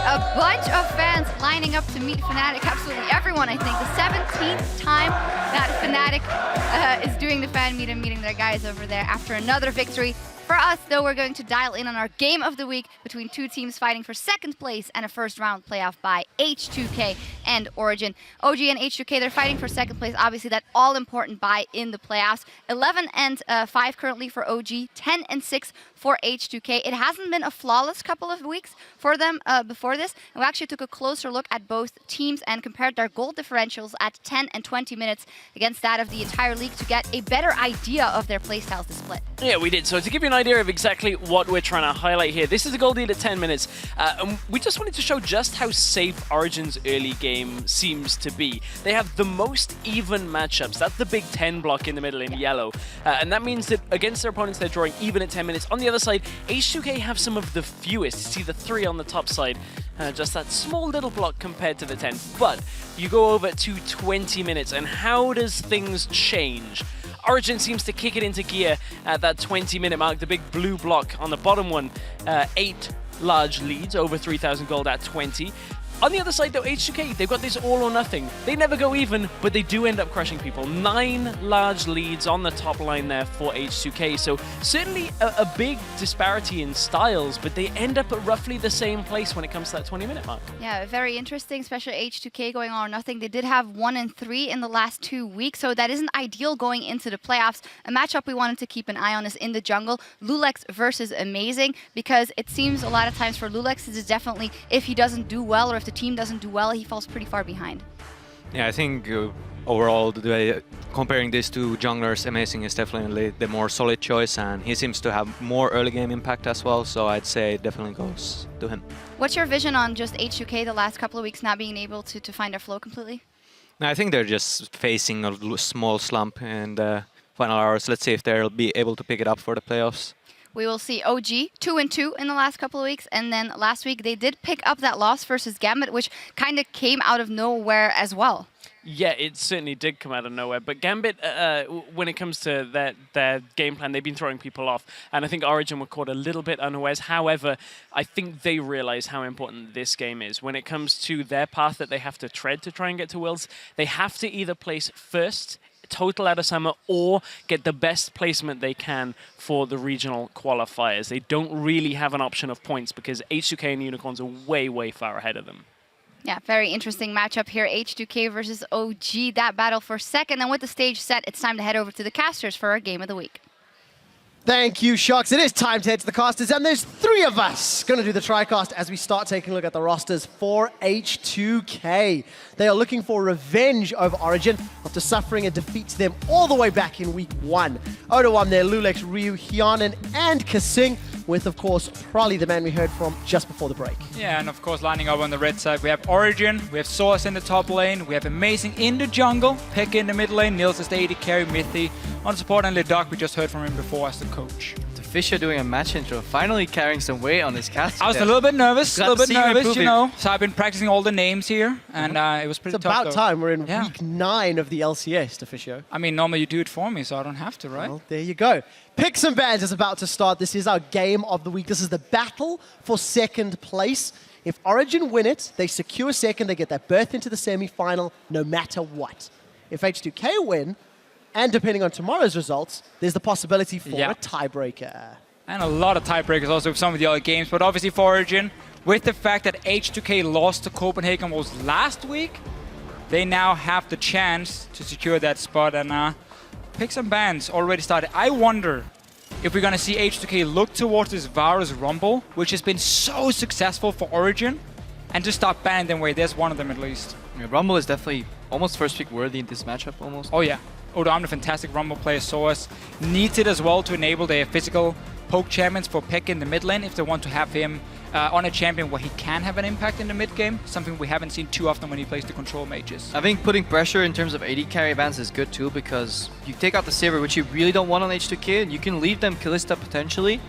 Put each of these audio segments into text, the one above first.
a bunch of fans lining up to meet Fnatic. Absolutely everyone, I think. The 17th time that Fnatic is doing the fan meet and meeting their guys over there after another victory. For us, though, we're going to dial in on our game of the week between two teams fighting for second place and a first-round playoff by H2K and Origen. OG and H2K, they're fighting for second place. Obviously, that all-important bye in the playoffs. 11-5 currently for OG, 10-6 for H2K. It hasn't been a flawless couple of weeks for them before this. And we actually took a closer look at both teams and compared their goal differentials at 10 and 20 minutes against that of the entire league to get a better idea of their playstyles to split. Yeah, we did. So to give you an idea of exactly what we're trying to highlight here, this is a goal lead at 10 minutes. And we just wanted to show just how safe Origen's early game seems to be. They have the most even matchups. That's the Big 10 block in the middle in yellow. And that means that against their opponents, they're drawing even at 10 minutes. On the other side, H2K have some of the fewest. See the 3 on the top side. Just that small little block compared to the 10. But you go over to 20 minutes, and how does things change? Origen seems to kick it into gear at that 20-minute mark. The big blue block on the bottom one, 8 large leads, over 3,000 gold at 20. On the other side, though, H2K, they've got this all or nothing. They never go even, but they do end up crushing people. 9 large leads on the top line there for H2K. So certainly a big disparity in styles, but they end up at roughly the same place when it comes to that 20-minute mark. Yeah, very interesting, especially H2K going all or nothing. They did have 1 and 3 in the last 2 weeks, so that isn't ideal going into the playoffs. A matchup we wanted to keep an eye on is in the jungle. Lulex versus Amazing, because it seems a lot of times for Lulex, this is definitely, if he doesn't do well or if the team doesn't do well, he falls pretty far behind. Yeah, I think overall, comparing this to junglers, Amazing is definitely the more solid choice, and he seems to have more early game impact as well, so I'd say it definitely goes to him. What's your vision on just H2K the last couple of weeks not being able to find their flow completely? I think they're just facing a small slump in the final hours. Let's see if they'll be able to pick it up for the playoffs. We will see OG 2-2 in the last couple of weeks, and then last week they did pick up that loss versus Gambit, which kind of came out of nowhere as well. Yeah, it certainly did come out of nowhere. But Gambit, when it comes to their game plan, they've been throwing people off. And I think Origen were caught a little bit unawares. However, I think they realize how important this game is. When it comes to their path that they have to tread to try and get to Worlds, they have to either place first total out of Summer or get the best placement they can for the regional qualifiers. They don't really have an option of points because H2K and Unicorns are way, way far ahead of them. Yeah, very interesting matchup here. H2K versus OG, that battle for second. And with the stage set, it's time to head over to the casters for our game of the week. Thank you, Shocks. It is time to head to the casters, and there's 3 of us going to do the TriCast as we start taking a look at the rosters for H2K. They are looking for revenge over Origen after suffering a defeat to them all the way back in week 1. 0-1 there, Lulex, Ryu, Hyanin, and Kasing, with, of course, probably the man we heard from just before the break. Yeah, and of course, lining up on the red side, we have Origen, we have Source in the top lane, we have Amazing in the jungle, Pick in the mid lane, Nils is the AD carry, Mithy on support, and Ledoc, we just heard from him before as the coach. Fisher doing a match intro, finally carrying some weight on his cast. I was a little bit nervous, you know. So I've been practicing all the names here, and it was pretty tough. It's about time. We're in week 9 of the LCS, Fisher. I mean, normally you do it for me, so I don't have to, right? Well, there you go. Picks and Bans is about to start. This is our game of the week. This is the battle for second place. If Origen win it, they secure second. They get that berth into the semi-final no matter what. If H2K win, and depending on tomorrow's results, there's the possibility for a tiebreaker. And a lot of tiebreakers also with some of the other games. But obviously for Origen, with the fact that H2K lost to Copenhagen was last week, they now have the chance to secure that spot. And Picks and Bans already started. I wonder if we're going to see H2K look towards this Varus Rumble, which has been so successful for Origen, and just start banning them away. There's one of them at least. Yeah, Rumble is definitely almost first pick worthy in this matchup, almost. Oh yeah. Odo, I'm a fantastic Rumble player. Source needs it as well to enable their physical poke champions for Pick in the mid lane if they want to have him on a champion where he can have an impact in the mid game, something we haven't seen too often when he plays the control mages. I think putting pressure in terms of AD carry bans is good too, because you take out the Saber, which you really don't want on H2K, and you can leave them Kalista potentially,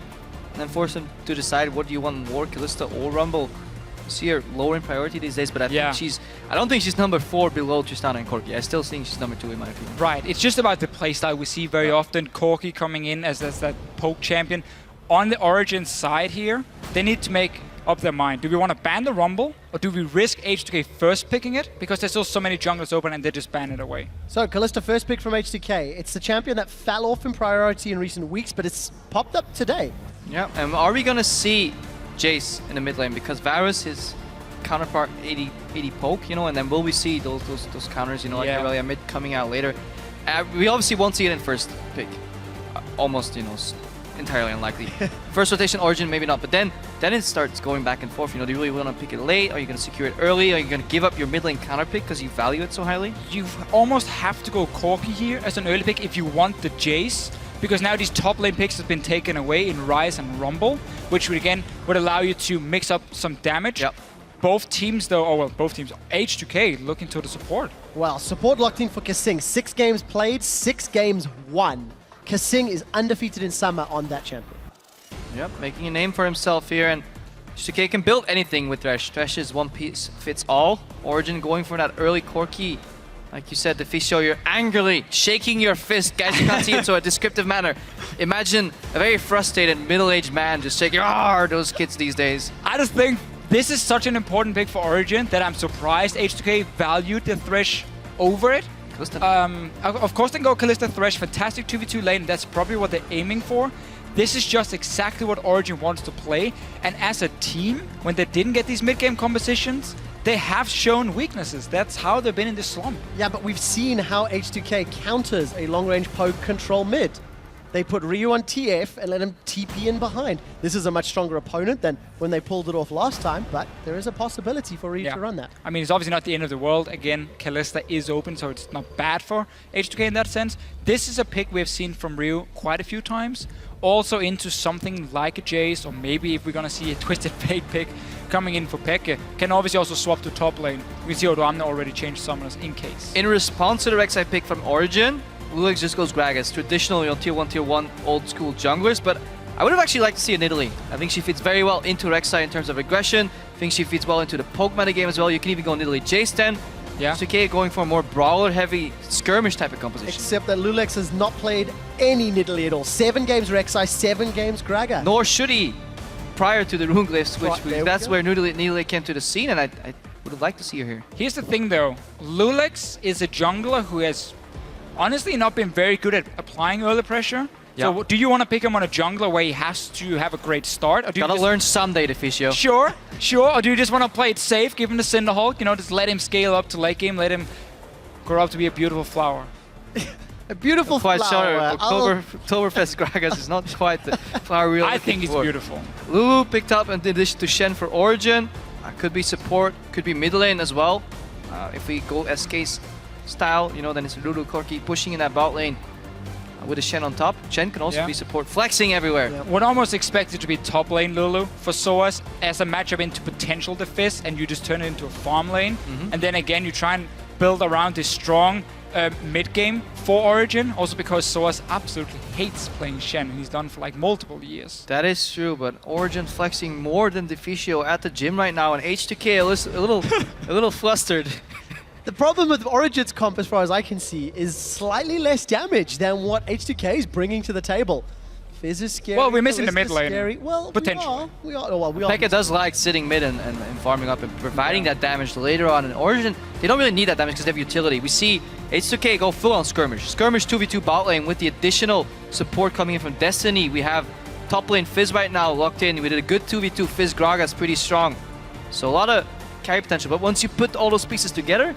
and then force them to decide what do you want more, Kalista or Rumble. See her lower in priority these days, but I think I don't think she's number 4 below Tristana and Corki. I still think she's number 2 in my opinion. Right, it's just about the playstyle we see very often. Corki coming in as that poke champion. On the Origen side here, they need to make up their mind. Do we want to ban the Rumble, or do we risk H2K first picking it? Because there's still so many junglers open and they just ban it away. So, Kalista, first pick from H2K. It's the champion that fell off in priority in recent weeks, but it's popped up today. Yeah, and are we gonna see Jace in the mid lane? Because Varus, his counterpart 80 poke, you know, and then will we see those counters, you know, like Aurelia mid coming out later? We obviously won't see it in first pick. Almost, you know, entirely unlikely. First rotation Origen, maybe not, but then it starts going back and forth. You know, do you really want to pick it late? Are you going to secure it early? Are you going to give up your mid lane counter pick because you value it so highly? You almost have to go Corki here as an early pick if you want the Jace, because now these top lane picks have been taken away in Rise and Rumble, which would again allow you to mix up some damage. Yep. Both teams though, both teams, H2K looking to the support. Well, support locked in for Kasing. 6 games played, 6 games won. Kasing is undefeated in Summer on that champion. Yep, making a name for himself here, and H2K can build anything with Thresh. Thresh is one piece fits all. Origen going for that early Corki. Like you said, Deficio, you're angrily shaking your fist. Guys, you can't see it, so a descriptive manner. Imagine a very frustrated middle-aged man just shaking, those kids these days. I just think this is such an important pick for Origen that I'm surprised H2K valued the Thresh over it. Of course they can go Kalista Thresh, fantastic 2v2 lane, that's probably what they're aiming for. This is just exactly what Origen wants to play, and as a team, when they didn't get these mid-game compositions, they have shown weaknesses. That's how they've been in this slump. Yeah, but we've seen how H2K counters a long-range poke control mid. They put Ryu on TF and let him TP in behind. This is a much stronger opponent than when they pulled it off last time, but there is a possibility for Ryu to run that. I mean, it's obviously not the end of the world. Again, Kalista is open, so it's not bad for H2K in that sense. This is a pick we've seen from Ryu quite a few times. Also into something like a Jace, or maybe if we're going to see a Twisted Fate pick coming in for FLICKR. Can obviously also swap to top lane. We see Odoamne already changed summoners in case. In response to the Rek'Sai pick from Origen, Lulix just goes Gragas, traditional, you know, tier 1 old school junglers, but I would have actually liked to see a Nidalee. I think she fits very well into Rek'Sai in terms of aggression. I think she fits well into the poke meta game as well. You can even go Nidalee Jace 10. Yeah. H2K going for a more brawler heavy skirmish type of composition. Except that Lulix has not played any Nidalee at all. 7 games Rek'Sai, 7 games Gragas. Nor should he prior to the rune glyphs, which that's go. where Nidalee came to the scene, and I would have liked to see her here. Here's the thing though, Lulix is a jungler who has honestly not been very good at applying early pressure. Yeah. So do you want to pick him on a jungler where he has to have a great start? Or do you Gotta learn someday, Deficio. Sure. Or do you just want to play it safe, give him the Cinderhulk, you know, just let him scale up to late game, let him grow up to be a beautiful flower. A beautiful flower. Oktoberfest Gragas is not quite the flower we're I think looking it's for. beautiful. Lulu picked up in addition to Shen for Origen. Could be support, could be mid lane as well. If we go SK's style, you know, then it's Lulu Corki pushing in that bot lane with a Shen on top. Shen can also be support, flexing everywhere. Yeah. Would almost expect it to be top lane Lulu for Soaz as a matchup into potential Defiz, and you just turn it into a farm lane. And then again, you try and build around this strong mid game for Origen, also because Soaz absolutely hates playing Shen, and he's done for like multiple years. That is true, but Origen flexing more than Deficio at the gym right now, and H2K a little flustered. The problem with Origen's comp, as far as I can see, is slightly less damage than what H2K is bringing to the table. Fizz is scary. Well, we're missing the Kalista mid lane. Scary. Well, potentially. we are. Well, we are. FLICKR does like sitting mid and farming up and providing that damage later on. And Origen, they don't really need that damage because they have utility. We see H2K go full on skirmish. Skirmish 2v2 bot lane with the additional support coming in from Destiny. We have top lane Fizz right now locked in. We did a good 2v2 Fizz Gragas, pretty strong. So a lot of carry potential. But once you put all those pieces together,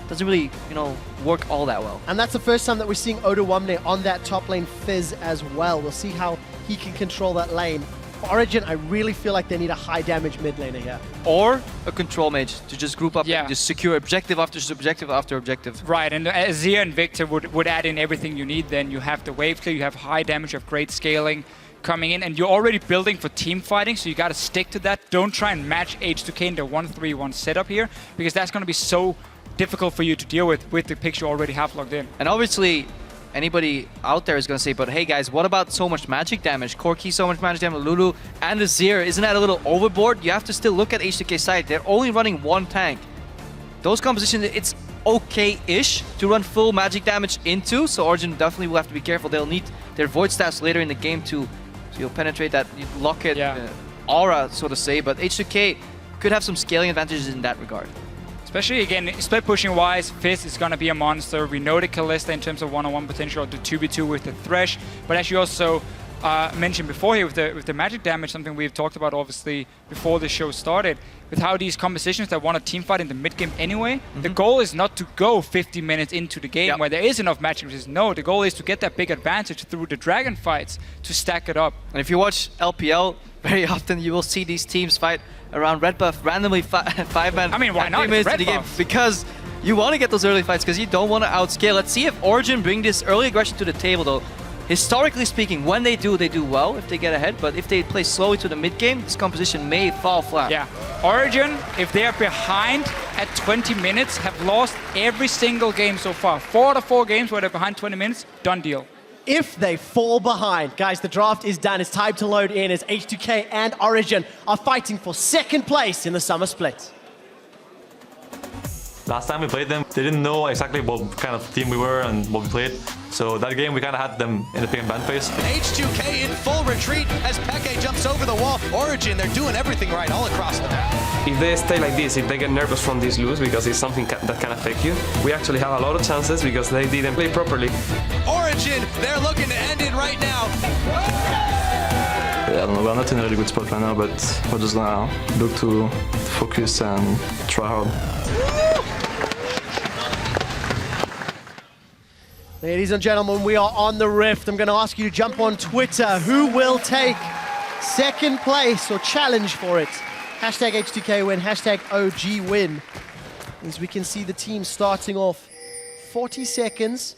doesn't really, you know, work all that well. And that's the first time that we're seeing Odoamne on that top lane Fizz as well. We'll see how he can control that lane. For Origen, I really feel like they need a high damage mid laner here. Or a control mage to just group up Yeah. and just secure objective after objective after objective. Right, and Azir and Victor would add in everything you need. Then you have the wave clear, you have high damage, you have great scaling coming in, and you're already building for team fighting, so you got to stick to that. Don't try and match H2K in the 1-3-1 setup here, because that's going to be so difficult for you to deal with the picks you already have logged in. And obviously, anybody out there is going to say, but hey guys, what about so much magic damage? Corki, so much magic damage, Lulu, and Azir. Isn't that a little overboard? You have to still look at H2K's side. They're only running one tank. Those compositions, it's okay-ish to run full magic damage into, so Origen definitely will have to be careful. They'll need their Void Staffs later in the game to penetrate that locket aura, so to say, but H2K could have some scaling advantages in that regard. Especially, again, split pushing wise, Fizz is going to be a monster. We know the Kalista in terms of one-on-one potential, the 2v2 with the Thresh. But as you also mentioned before here with the magic damage, something we've talked about obviously before the show started, with how these compositions that want a team fight in the mid game anyway, the goal is not to go 50 minutes into the game where there is enough magic. No, the goal is to get that big advantage through the dragon fights to stack it up. And if you watch LPL, very often you will see these teams fight around red buff randomly 5-man. I mean, why not? Minutes Red to the game buff. because you want to get those early fights because you don't want to outscale. Let's see if Origen bring this early aggression to the table though. Historically speaking, when they do well if they get ahead, but if they play slowly to the mid game, this composition may fall flat. Yeah, Origen, if they are behind at 20 minutes, have lost every single game so far. 4 out of 4 games where they're behind 20 minutes, done deal. If they fall behind, guys, the draft is done. It's time to load in as H2K and Origen are fighting for second place in the summer split. Last time we played them, they didn't know exactly what kind of team we were and what we played. So that game, we kind of had them in the pick and ban phase. H2K in full retreat as Peke jumps over the wall. Origen, they're doing everything right all across the map. If they stay like this, if they get nervous from this lose because it's something that can affect you, we actually have a lot of chances because they didn't play properly. Origen, they're looking to end it right now. I don't know, we're not in a really good spot right now, but we're just gonna look to focus and try hard. Ladies and gentlemen, we are on the Rift. I'm going to ask you to jump on Twitter. Who will take second place or challenge for it? Hashtag H2K win, hashtag OG win. As we can see the team starting off 40 seconds,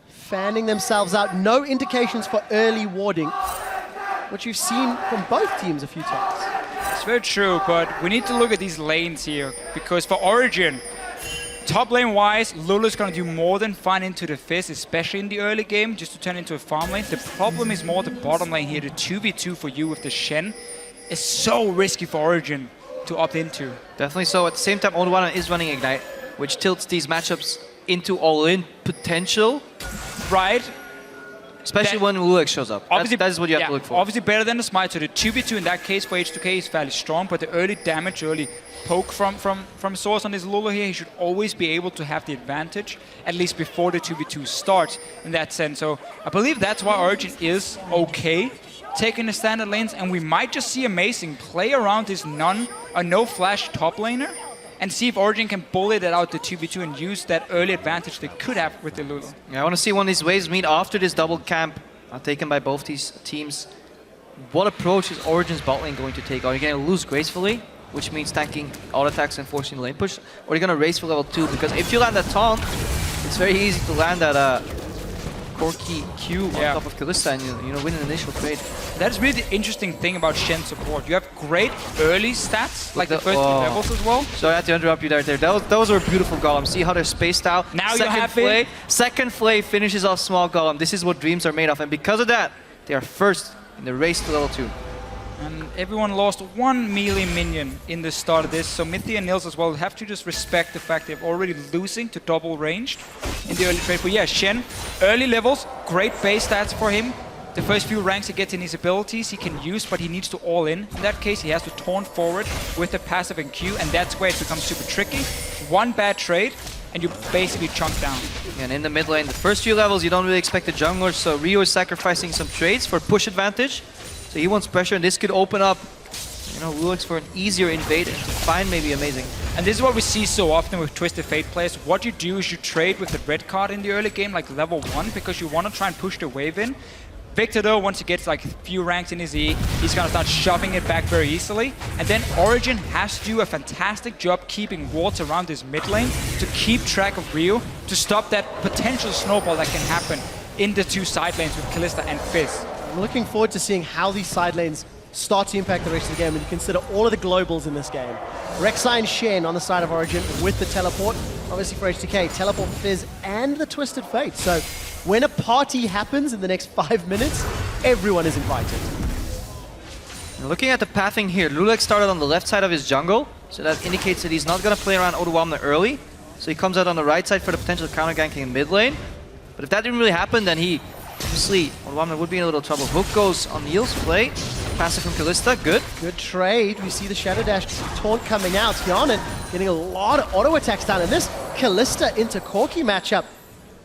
fanning themselves out. No indications for early warding, which you've seen from both teams a few times. It's very true, but we need to look at these lanes here, because for Origen, top lane wise, Lulu's gonna do more than fine into the Fizz, especially in the early game, just to turn into a farm lane. The problem is more the bottom lane here, the 2v2 for you with the Shen is so risky for Origen to opt into. Definitely so. At the same time, Oldwana is running Ignite, which tilts these matchups into all-in potential. Right? Especially when Lulek shows up. That is what you have to look for. Obviously better than the Smite, so the 2v2 in that case for H2K is fairly strong, but the early damage, early poke from Source on this Lulu here, he should always be able to have the advantage, at least before the 2v2 starts in that sense. So I believe that's why Origen is okay taking the standard lanes, and we might just see Amazing play around this no flash top laner and see if Origen can bully that out the 2v2 and use that early advantage they could have with the Lulu. Yeah, I want to see when these waves meet after this double camp taken by both these teams. What approach is Origen's bot lane going to take? Are you going to lose gracefully, which means tanking all attacks and forcing the lane push? Or are you going to race for level 2? Because if you land that taunt, it's very easy to land that Corki Q on top of Kalista and you know, win an initial trade. That's really the interesting thing about Shen support. You have great early stats, like the first 2 levels as well. So I had to interrupt you there. Those were beautiful golems. See how they're spaced out. Now you have it. Second Flay finishes off small golem. This is what dreams are made of. And because of that, they are first in the race to level 2. And everyone lost 1 melee minion in the start of this, so Mithy and Nils as well have to just respect the fact they're already losing to double ranged in the early trade. But yeah, Shen, early levels, great base stats for him. The first few ranks he gets in his abilities he can use, but he needs to all in. In that case, he has to taunt forward with the passive and Q, and that's where it becomes super tricky. One bad trade, and you basically chunk down. And in the mid lane, the first few levels, you don't really expect the jungler, so Rio is sacrificing some trades for push advantage. So he wants pressure, and this could open up, you know, Lulix for an easier invade and to find maybe Amazing. And this is what we see so often with Twisted Fate players. What you do is you trade with the red card in the early game, like level 1, because you want to try and push the wave in. Victor, though, once he gets like a few ranks in his E, he's going to start shoving it back very easily. And then Origen has to do a fantastic job keeping wards around this mid lane to keep track of Rio, to stop that potential snowball that can happen in the 2 side lanes with Kalista and Fizz. I'm looking forward to seeing how these side lanes start to impact the rest of the game when you consider all of the globals in this game. Rek'Sai Shen on the side of Origen with the teleport. Obviously for H2K, teleport, Fizz, and the Twisted Fate. So when a party happens in the next 5 minutes, everyone is invited. And looking at the pathing here, Lulek started on the left side of his jungle, so that indicates that he's not going to play around Oduamna early. So he comes out on the right side for the potential counter ganking in mid lane. But if that didn't really happen, then he Obviously, Origen would be in a little trouble. Hook goes on Neil's play. Passive from Kalista, good. Good trade. We see the Shadow Dash taunt coming out. Hyanin getting a lot of auto attacks down. And this Kalista into Corki matchup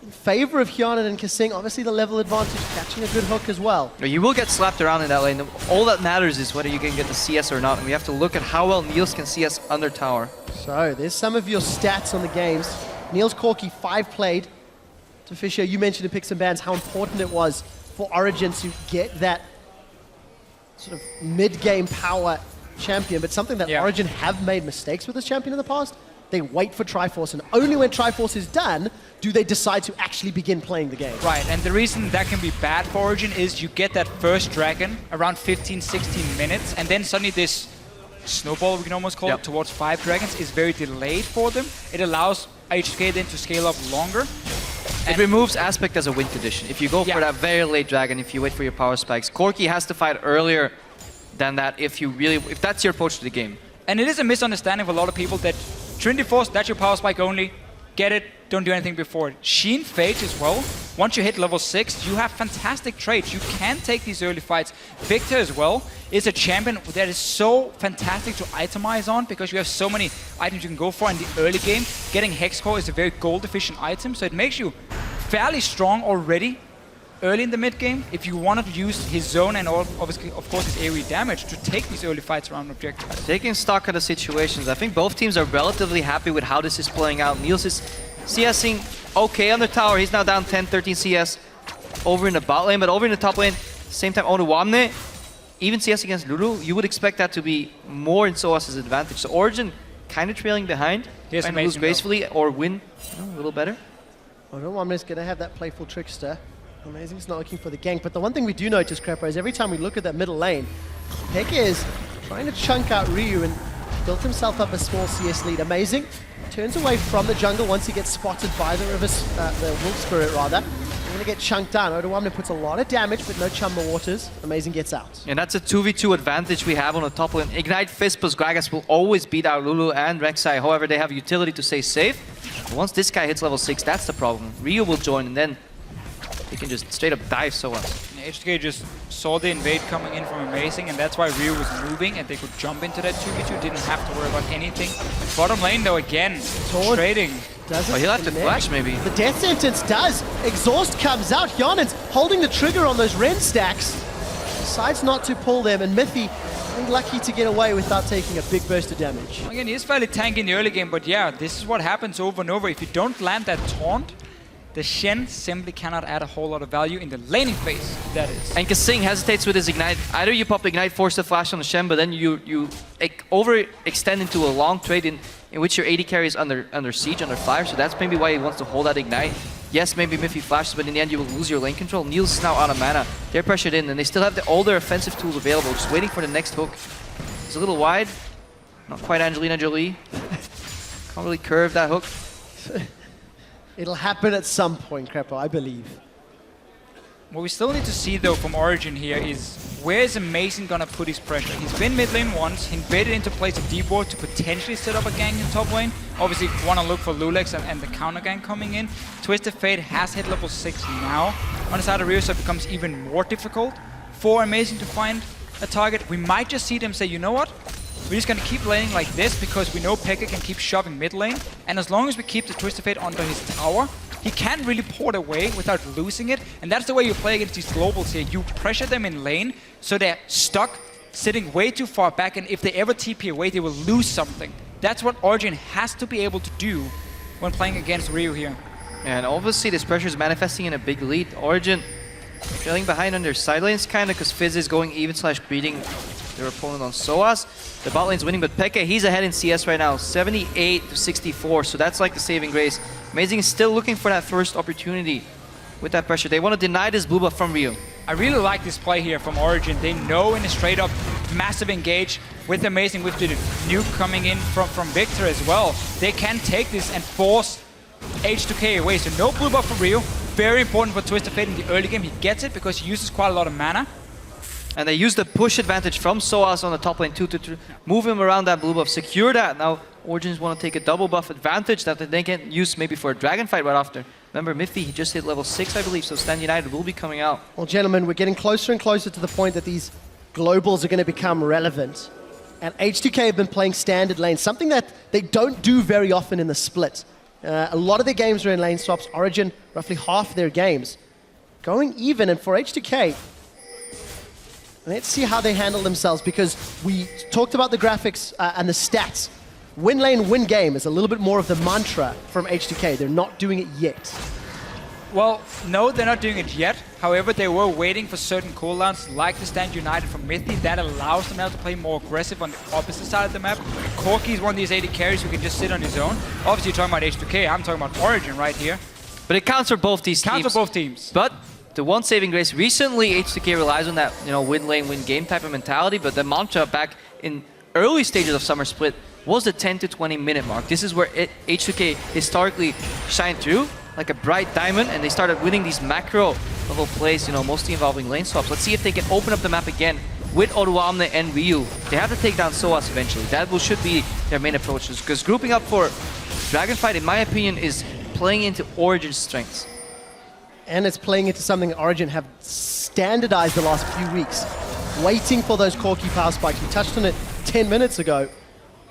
in favor of Hyanin and Kasing. Obviously the level advantage, catching a good hook as well. You will get slapped around in that lane. All that matters is whether you can get the CS or not. And we have to look at how well Niels can CS under tower. So there's some of your stats on the games. Niels Corki, 5 played. To Fisher, you mentioned in Picks and Bans how important it was for Origen to get that sort of mid-game power champion, but something that Origen have made mistakes with this champion in the past. They wait for Triforce, and only when Triforce is done do they decide to actually begin playing the game. Right, and the reason that can be bad for Origen is you get that first dragon around 15, 16 minutes, and then suddenly this snowball, we can almost call it, towards 5 dragons is very delayed for them. It allows H2K then to scale up longer. It removes Aspect as a win condition. If you go for that very late dragon, if you wait for your power spikes, Corki has to fight earlier than that if that's your approach to the game. And it is a misunderstanding of a lot of people that Trinity Force, that's your power spike only, get it, don't do anything before it. Sheen Phage as well, once you hit level 6, you have fantastic traits. You can take these early fights. Victor as well is a champion that is so fantastic to itemize on because you have so many items you can go for in the early game. Getting Hex Core is a very gold efficient item, so it makes you fairly strong already early in the mid game if you wanted to use his zone and obviously, of course, his AoE damage to take these early fights around objectives. Taking stock of the situations, I think both teams are relatively happy with how this is playing out. Niels is CSing okay on the tower. He's now down 10, 13 CS over in the bot lane, but over in the top lane, same time, Onuwamne, even CS against Lulu, you would expect that to be more in Soas's advantage. So Origen kind of trailing behind, trying to lose gracefully or win a little better. Onuwamne's going to have that playful trickster. Amazing, he's not looking for the gank, but the one thing we do notice, Crepper, is every time we look at that middle lane, Pekka is trying to chunk out Ryu and built himself up a small CS lead. Amazing turns away from the jungle once he gets spotted by the Wolf Spirit rather. They're going to get chunked down. Onuwamne puts a lot of damage, but no Chumba Waters. Amazing gets out. And that's a 2v2 advantage we have on the top lane. Ignite Fist plus Gragas will always beat out Lulu and Rek'Sai. However, they have utility to stay safe. Once this guy hits level 6, that's the problem. Ryu will join and then he can just straight up dive Soas. H2K just saw the invade coming in from Amazing, and that's why Ryu was moving and they could jump into that 2v2, didn't have to worry about anything. Bottom lane though, again, trading. He'll have to flash maybe. The death sentence does. Exhaust comes out. Hyanin's holding the trigger on those Ren stacks. Decides not to pull them, and Mythy lucky to get away without taking a big burst of damage. Again, he is fairly tanky in the early game, but yeah, this is what happens over and over. If you don't land that taunt, the Shen simply cannot add a whole lot of value in the laning phase, that is. And Kasing hesitates with his Ignite. Either you pop Ignite, force the flash on the Shen, but then you overextend into a long trade in which your AD carry is under siege, under fire, so that's maybe why he wants to hold that Ignite. Yes, maybe Miffy flashes, but in the end you will lose your lane control. Niels is now out of mana. They're pressured in, and they still have all their offensive tools available, just waiting for the next hook. It's a little wide. Not quite Angelina Jolie. Can't really curve that hook. It'll happen at some point, Crepper, I believe. What we still need to see though from Origen here is where is Amazing gonna put his pressure? He's been mid lane once, he invaded into place of deep ward to potentially set up a gank in top lane. Obviously wanna look for Lulex and the counter gank coming in. Twisted Fate has hit level 6 now. On the side of Ryu, so it becomes even more difficult for Amazing to find a target. We might just see them say, you know what? We're just gonna keep laning like this because we know Pekka can keep shoving mid lane. And as long as we keep the Twisted Fate under his tower, he can't really port away without losing it. And that's the way you play against these globals here. You pressure them in lane so they're stuck, sitting way too far back. And if they ever TP away, they will lose something. That's what Origen has to be able to do when playing against Ryu here. And obviously this pressure is manifesting in a big lead. Origen trailing behind on their side lanes kind of because Fizz is going even / beating their opponent on Soas. The bot lane's winning, but Pekka, he's ahead in CS right now, 78 to 64, so that's like the saving grace. Amazing is still looking for that first opportunity with that pressure. They want to deny this blue buff from Ryu. I really like this play here from Origen. They know in a straight up massive engage with Amazing, with the nuke coming in from Victor as well. They can take this and force H2K away. So no blue buff from Ryu. Very important for Twisted Fate in the early game. He gets it because he uses quite a lot of mana. And they use the push advantage from Soas on the top lane too to move him around that blue buff, secure that. Now Origens want to take a double buff advantage that they can use maybe for a dragon fight right after. Remember, Miffy, he just hit level 6, I believe, so Stand United will be coming out. Well, gentlemen, we're getting closer and closer to the point that these globals are going to become relevant. And H2K have been playing standard lanes, something that they don't do very often in the split. A lot of their games are in lane swaps. Origen, roughly half their games. Going even, and for H2K, let's see how they handle themselves, because we talked about the graphics and the stats. Win lane, win game is a little bit more of the mantra from H2K. They're not doing it yet. Well, no, they're not doing it yet. However, they were waiting for certain cooldowns, like the Stand United from Mithy. That allows them now to play more aggressive on the opposite side of the map. Corki is one of these AD carries who can just sit on his own. Obviously, you're talking about H2K. I'm talking about Origen right here. But it counts for both these teams. Counts for both teams. But the one saving grace, recently H2K relies on that, win lane, win game type of mentality, but the mantra back in early stages of Summer Split was the 10 to 20 minute mark. This is where H2K historically shined through like a bright diamond, and they started winning these macro level plays, mostly involving lane swaps. Let's see if they can open up the map again with Oruamne and Ryu. They have to take down Soas eventually. That should be their main approach, because grouping up for Dragonfight, in my opinion, is playing into Origen's strengths. And it's playing into something Origen have standardized the last few weeks. Waiting for those Corki power spikes. We touched on it 10 minutes ago.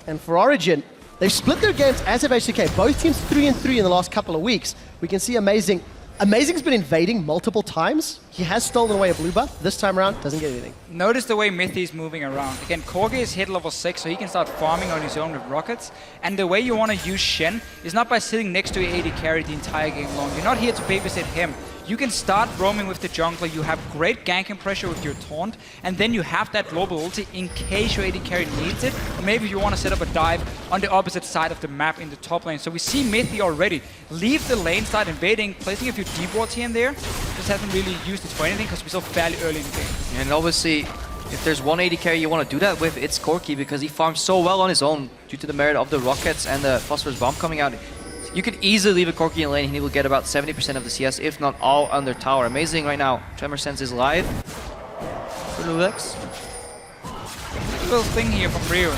And for Origen, they've split their games as of H2K. Both teams 3-3 in the last couple of weeks. We can see Amazing. Amazing's been invading multiple times. He has stolen away a blue buff. This time around, doesn't get anything. Notice the way Mithy is moving around. Again, Corgi is hit level 6, so he can start farming on his own with rockets. And the way you want to use Shen is not by sitting next to an AD carry the entire game long. You're not here to babysit him. You can start roaming with the jungler, you have great ganking pressure with your taunt, and then you have that global ulti in case your AD carry needs it, or maybe you want to set up a dive on the opposite side of the map in the top lane. So we see Mithy already leave the lane, start invading, placing a few deep wards here and there. Just hasn't really used it for anything because we're still fairly early in the game. And obviously, if there's one AD carry you want to do that with, it's Corki, because he farms so well on his own due to the merit of the rockets and the phosphorus bomb coming out. You could easily leave a Corki in lane and he will get about 70% of the CS, if not all, under tower. Amazing right now. Tremor Sense is live. For Lulex. Little thing here from Rio.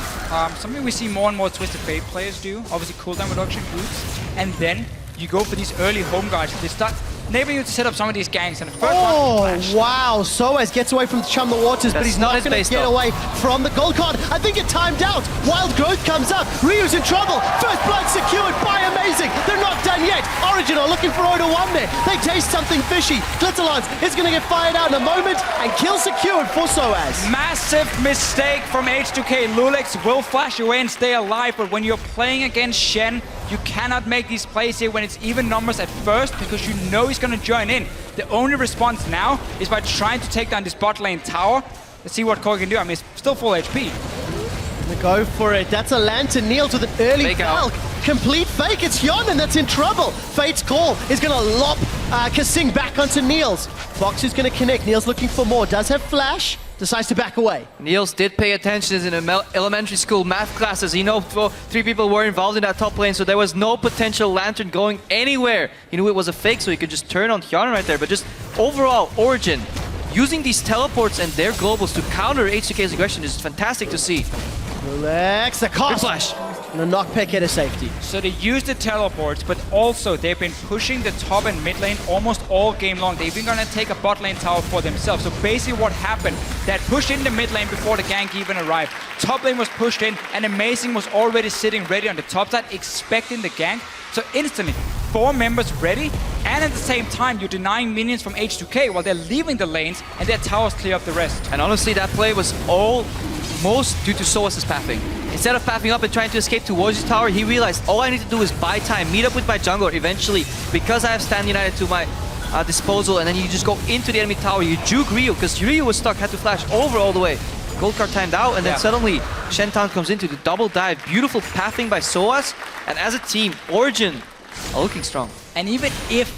Something we see more and more Twisted Fate players do. Obviously cooldown reduction boots. And then you go for these early home guards. They start enabling you to set up some of these ganks. And the first one, wow. Soaz gets away from Chum the Waters, but he's not going to get away from the gold card. I think it timed out. Wild Growth comes up. Ryu's in trouble. First blood secured by Amazing. They're not done yet. Origen are looking for Oruamne. They taste something fishy. Glitterlance is going to get fired out in a moment, and kill secured for Soaz. massive mistake from H2K. Lulex will flash away and stay alive, but when you're playing against Shen, you cannot make these plays here when it's even numbers at first, because you know he's going to join in. The only response now is by trying to take down this bot lane tower. Let's see what Corki can do. I mean, it's still full HP. Gonna go for it. That's a Lantern. Niels with an early Valk. Complete fake. It's Hyonan that's in trouble. Fate's Call is gonna lop Kasing back onto Niels. Box is gonna connect. Niels looking for more. Does have flash. Decides to back away. Niels did pay attention in elementary school math classes. He knows 3 people were involved in that top lane, so there was no potential Lantern going anywhere. He knew it was a fake, so he could just turn on Hyonan right there. But just overall, Origen using these teleports and their globals to counter H2K's aggression is fantastic to see. Relax, the cost. Flash. And a knock pick at a safety. So they use the teleports, but also they've been pushing the top and mid lane almost all game long. They've been gonna take a bot lane tower for themselves. So basically what happened, that pushed in the mid lane before the gank even arrived. Top lane was pushed in, and Amazing was already sitting ready on the top side, expecting the gank. So instantly, 4 members ready, and at the same time, you're denying minions from H2K while they're leaving the lanes, and their towers clear up the rest. And honestly, that play was almost due to Soas' pathing. Instead of pathing up and trying to escape towards his tower, he realized all I need to do is buy time, meet up with my jungler eventually, because I have Stand United to my disposal, and then you just go into the enemy tower, you juke Ryu, because Ryu was stuck, had to flash over all the way. Gold card timed out, and then suddenly Shentown comes into the double dive. Beautiful pathing by Soas, and as a team, Origen are looking strong. And even if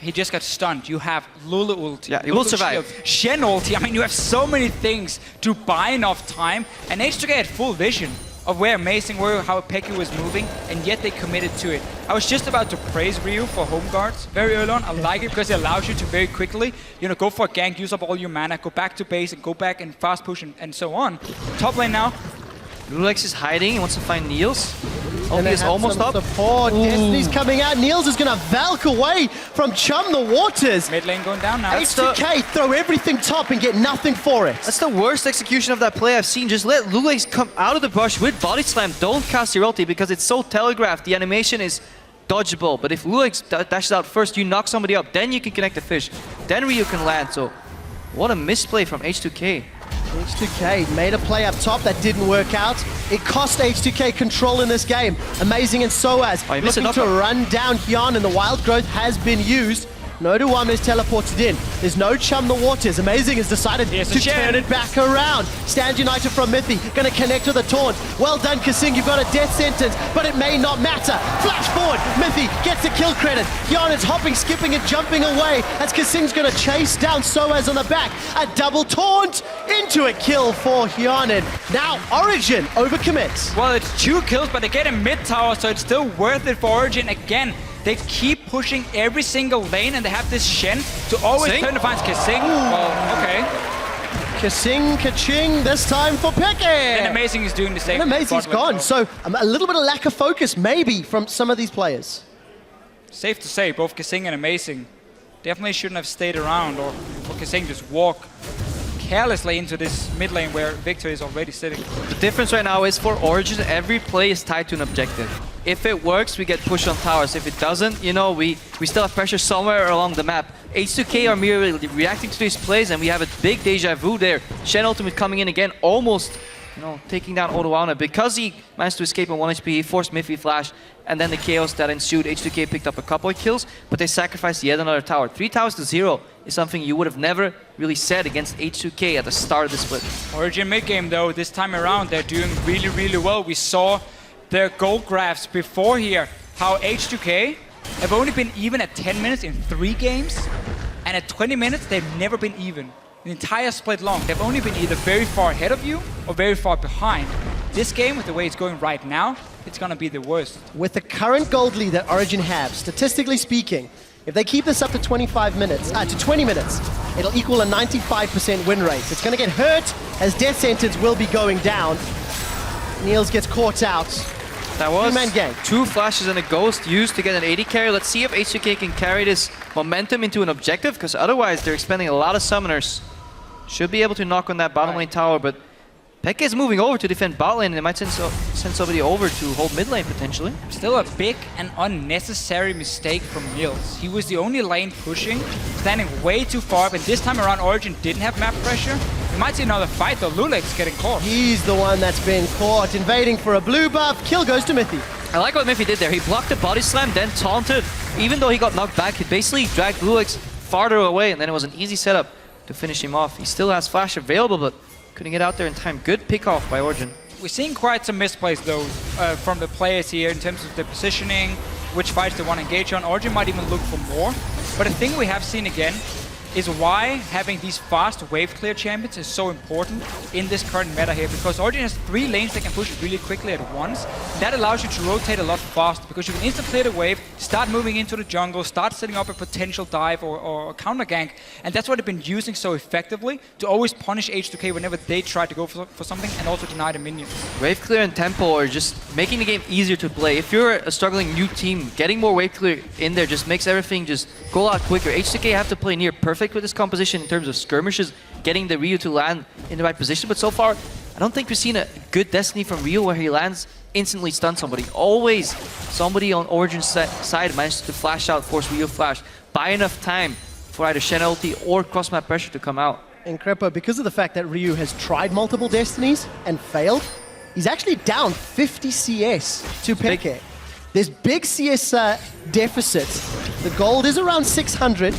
he just got stunned, you have Lulu ulti. Yeah, he will survive. Shen ulti. I mean, you have so many things to buy enough time, and H2K had full vision of where Amazing were, how Peki was moving, and yet they committed to it. I was just about to praise Ryu for home guards very early on. I like it because it allows you to very quickly, go for a gank, use up all your mana, go back to base, and go back and fast push and so on. Top lane now, Lulex is hiding. He wants to find Niels. Oh, And he is they have almost some up. support. Destiny's coming out. Niels is going to Valk away from Chum the Waters. Mid lane going down now. H2K throw everything top and get nothing for it. That's the worst execution of that play I've seen. Just let Lulex come out of the brush with body slam. Don't cast your ulti because it's so telegraphed. The animation is dodgeable. But if Lulex dashes out first, you knock somebody up. Then you can connect the fish. Then Ryu can land. So what a misplay from H2K. H2K made a play up top that didn't work out. It cost H2K control in this game. Amazing and Soaz Oh, he missed a looking to knockup. run down Hyun, and the wild growth has been used. No Duwam is teleported in. There's no Chum the Waters. Amazing has decided Here's to the Shen. turn it back around. Stand United from Mythy. Gonna connect to the taunt. Well done, Kasing. You've got a death sentence, but it may not matter. Flash forward. Mythy gets a kill credit. Hyun is hopping, skipping, and jumping away as Kasing's gonna chase down Soaz on the back. A double taunt into a kill for Hyun. And now Origen overcommits. Well, it's 2 kills, but they get a mid tower, so it's still worth it for Origen again. They keep pushing every single lane, and they have this Shen to always Kasing? turn to find Kasing. Well, okay. Kasing, Kaching, this time for And FLICKR. Amazing is doing the same. And Amazing's bot lane, gone. So a little bit of lack of focus maybe from some of these players. Safe to say, both Kasing and Amazing definitely shouldn't have stayed around, or Kasing just walk carelessly into this mid lane where Victor is already sitting. The difference right now is for Origen, every play is tied to an objective. If it works, we get pushed on towers. If it doesn't, you know, we still have pressure somewhere along the map. H2K are merely reacting to these plays, and we have a big deja vu there. Shen ultimate coming in again, almost, you know, taking down Odoana. Because he managed to escape on 1 HP, he forced Miffy Flash, and then the chaos that ensued. H2K picked up a couple of kills, but they sacrificed yet another tower. 3 towers to 0 is something you would have never really said against H2K at the start of the split. Origen mid game though, this time around they're doing really, really well. We saw their goal graphs before here, how H2K have only been even at 10 minutes in 3 games, and at 20 minutes they've never been even. The entire split long, they've only been either very far ahead of you or very far behind. This game, with the way it's going right now, it's gonna be the worst. With the current gold lead that Origen have, statistically speaking, if they keep this up to 20 minutes, it'll equal a 95% win rate. It's going to get hurt as death sentence will be going down. Niels gets caught out. That was Two-man gang. 2 flashes and a ghost used to get an 80 carry. Let's see if H2K can carry this momentum into an objective, because otherwise they're expending a lot of summoners. Should be able to knock on that bottom lane tower, but FLICKR is moving over to defend bot lane, and they might send somebody over to hold mid lane potentially. Still a big and unnecessary mistake from Niels. He was the only lane pushing, standing way too far up, and this time around Origen didn't have map pressure. We might see another fight though. Lulex getting caught. He's the one that's been caught, invading for a blue buff. Kill goes to Mythy. I like what Miffy did there. He blocked the body slam, then taunted. Even though he got knocked back, he basically dragged Lulex farther away, and then it was an easy setup to finish him off. He still has flash available, but couldn't get out there in time. Good pick off by Origen. We're seeing quite some misplays though from the players here in terms of their positioning, which fights they want to engage on. Origen might even look for more. But the thing we have seen again is why having these fast wave clear champions is so important in this current meta here, because Origen has 3 lanes that can push really quickly at once. That allows you to rotate a lot faster, because you can instant clear the wave, start moving into the jungle, start setting up a potential dive or counter gank, and that's what they've been using so effectively to always punish H2K whenever they try to go for something, and also deny the minions. Wave clear and tempo are just making the game easier to play. If you're a struggling new team, getting more wave clear in there just makes everything just go a lot quicker. H2K have to play near perfect with this composition in terms of skirmishes, getting the Ryu to land in the right position. But so far, I don't think we've seen a good Destiny from Ryu where he lands, instantly stuns somebody. Always somebody on Origin's side manages to flash out, force Ryu flash, buy enough time for either Shen ulti or cross-map pressure to come out. And Crepa, because of the fact that Ryu has tried multiple Destinies and failed, he's actually down 50 CS to FLICKR. There's big CS deficit. The gold is around 600.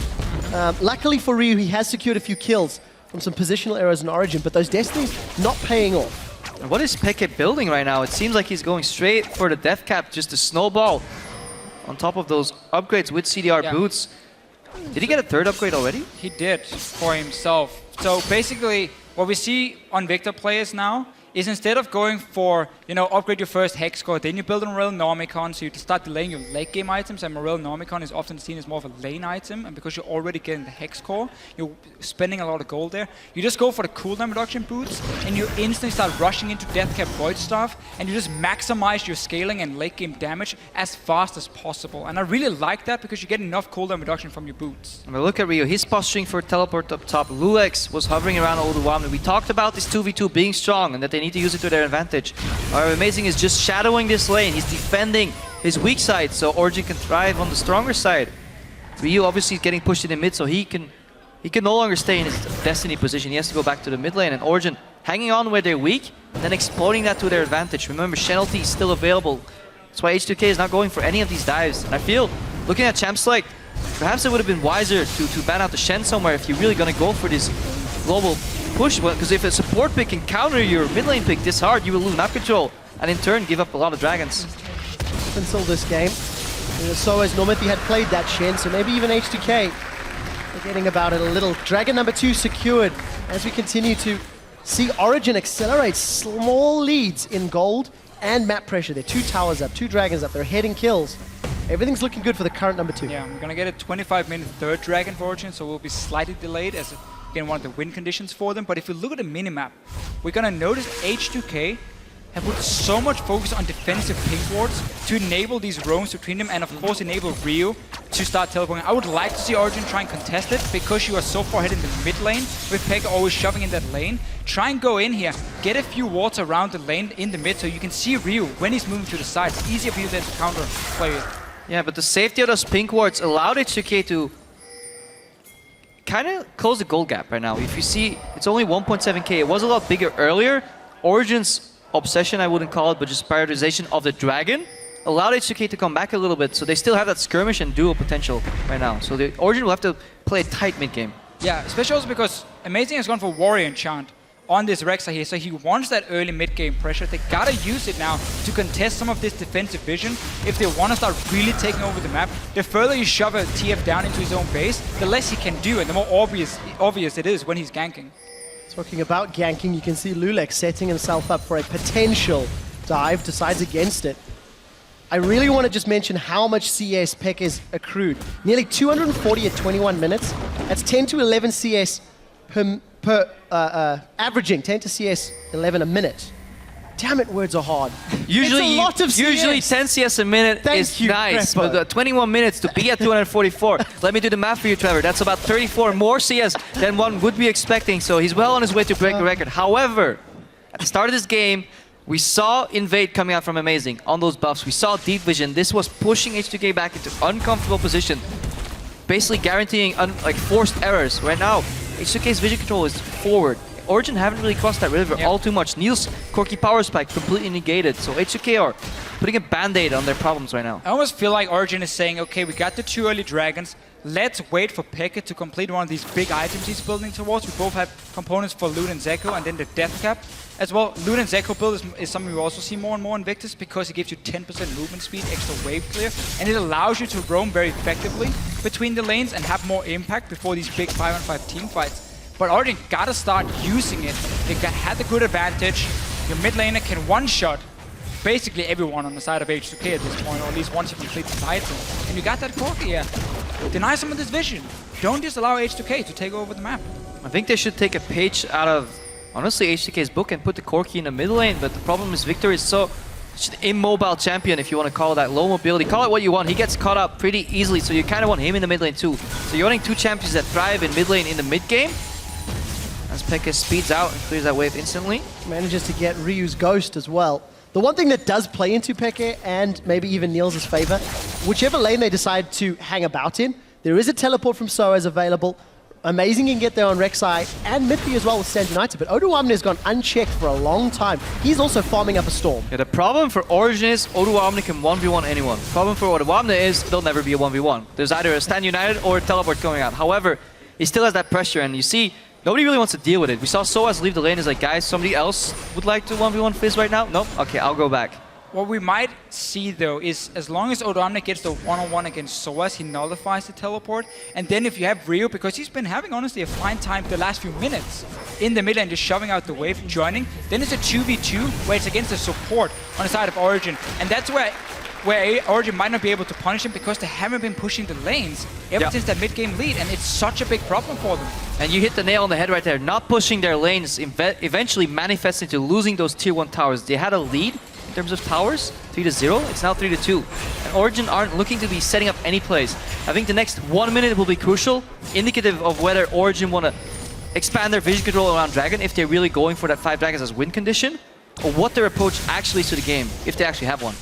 Luckily for Ryu, he has secured a few kills from some positional errors in Origen, but those Destinies not paying off. And what is FLICKR building right now? It seems like he's going straight for the death cap, just a snowball on top of those upgrades with CDR boots. Did he get a 3rd upgrade already? He did for himself. So basically, what we see on Victor players now is instead of going for, upgrade your first Hex core, then you build a Morel Normicon, so you start delaying your late game items, and Morel Normicon is often seen as more of a lane item, and because you're already getting the Hex core, you're spending a lot of gold there. You just go for the cooldown reduction boots, and you instantly start rushing into Deathcap Void Staff, and you just maximize your scaling and late game damage as fast as possible. And I really like that because you get enough cooldown reduction from your boots. I mean, look at Rio. He's posturing for a teleport up top. Lulex was hovering around Oduwamne. We talked about this 2v2 being strong and that they need to use it to their advantage. Amazing is just shadowing this lane. He's defending his weak side, so Origen can thrive on the stronger side. Ryu obviously is getting pushed in the mid, so he can no longer stay in his Destiny position. He has to go back to the mid lane, and Origen hanging on where they're weak, and then exploiting that to their advantage. Remember, Shenalty is still available. That's why H2K is not going for any of these dives. And I feel, looking at Champ Select, perhaps it would have been wiser to ban out the Shen somewhere if you're really going to go for this global push. Because if a support pick can counter your mid lane pick this hard, you will lose map control, and in turn give up a lot of dragons. Up until this game, so as Normandy had played that Shen, so maybe even H2K forgetting about it a little. Dragon number 2 secured as we continue to see Origen accelerate small leads in gold and map pressure. They're 2 towers up, 2 dragons up, they're heading kills. Everything's looking good for the current number 2. Yeah, we're gonna get a 25-minute third dragon for Origen, so we'll be slightly delayed as again one of the win conditions for them. But if you look at the minimap, we're gonna notice H2K have put so much focus on defensive pink wards to enable these roams between them, and of course enable Ryu to start teleporting. I would like to see Origen try and contest it because you are so far ahead in the mid lane, with P.E.K.K.A always shoving in that lane. Try and go in here, get a few wards around the lane in the mid so you can see Ryu when he's moving to the side. It's easier for you then to counter play it. Yeah, but the safety of those pink wards allowed H2K to kind of close the gold gap right now. If you see, it's only 1.7k. It was a lot bigger earlier. Origen's obsession, I wouldn't call it, but just prioritization of the dragon allowed H2K to come back a little bit. So they still have that skirmish and duo potential right now. So the Origen will have to play a tight mid game. Yeah, especially also because Amazing has gone for Warrior Enchant on this Rexa here, so he wants that early mid-game pressure. They gotta use it now to contest some of this defensive vision if they want to start really taking over the map. The further you shove a TF down into his own base, the less he can do, and the more obvious it is when he's ganking. Talking about ganking, you can see Lulex setting himself up for a potential dive, decides against it. I really want to just mention how much CS P.E.K.K.A is accrued. Nearly 240 at 21 minutes. That's 10 to 11 CS averaging 10 to CS 11 a minute. Damn it, words are hard. Usually, it's a lot of CS. Usually 10 CS a minute is nice, Greppo. but 21 minutes to be at 244. Let me do the math for you, Trevor. That's about 34 more CS than one would be expecting, so he's well on his way to break the record. However, at the start of this game, we saw Invade coming out from Amazing on those buffs. We saw Deep Vision. This was pushing H2K back into uncomfortable position, basically guaranteeing forced errors. Right now, H2K's vision control is forward. Origen haven't really crossed that river all too much. Neil's Corky Power Spike completely negated, so H2K are putting a band-aid on their problems right now. I almost feel like Origen is saying, okay, we got the 2 early dragons, let's wait for P.E.K.K.A to complete one of these big items he's building towards. We both have components for Loot and Zeko, and then the Death Cap as well. Loot and Zeko build is something we also see more and more in Victus because it gives you 10% movement speed, extra wave clear, and it allows you to roam very effectively between the lanes and have more impact before these big 5-on-5 team fights. But Origen gotta start using it. They had the good advantage. Your mid laner can one-shot basically everyone on the side of H2K at this point, or at least once you complete the item. And you got that Corky here. Deny some of this vision. Don't just allow H2K to take over the map. I think they should take a page out of, honestly, H2K's book and put the Corky in the mid lane, but the problem is Victor is such an immobile champion, if you want to call it that. Low mobility, call it what you want. He gets caught up pretty easily, so you kind of want him in the mid lane too. So you're running 2 champions that thrive in mid lane in the mid game. As P.E.K.K.A speeds out and clears that wave instantly. Manages to get Ryu's Ghost as well. The one thing that does play into P.E.K.K.A and maybe even Niels' favor, whichever lane they decide to hang about in, there is a teleport from Soaz available. Amazing can get there on Rek'Sai and Mithy as well with Stand United, but Oduwamne has gone unchecked for a long time. He's also farming up a storm. Yeah, the problem for Origen is Oduwamne can 1v1 anyone. The problem for Oduwamne is there'll never be a 1v1. There's either a Stand United or a teleport coming out. However, he still has that pressure, and you see, nobody really wants to deal with it. We saw Soaz leave the lane. He's like, guys, somebody else would like to 1v1 Fizz right now? Nope. Okay, I'll go back. What we might see though is as long as Odoamne gets the one-on-one against Soaz, he nullifies the teleport. And then if you have Rio, because he's been having honestly a fine time the last few minutes in the mid lane, just shoving out the wave, joining, then it's a 2v2 where it's against the support on the side of Origen. And that's where Origen might not be able to punish him because they haven't been pushing the lanes ever since that mid-game lead, and it's such a big problem for them. And you hit the nail on the head right there. Not pushing their lanes eventually manifests into losing those tier 1 towers. They had a lead in terms of towers, 3-0. It's now 3-2. And Origen aren't looking to be setting up any plays. I think the next 1 minute will be crucial, indicative of whether Origen want to expand their vision control around Dragon, if they're really going for that 5 dragons as win condition, or what their approach actually is to the game, if they actually have one.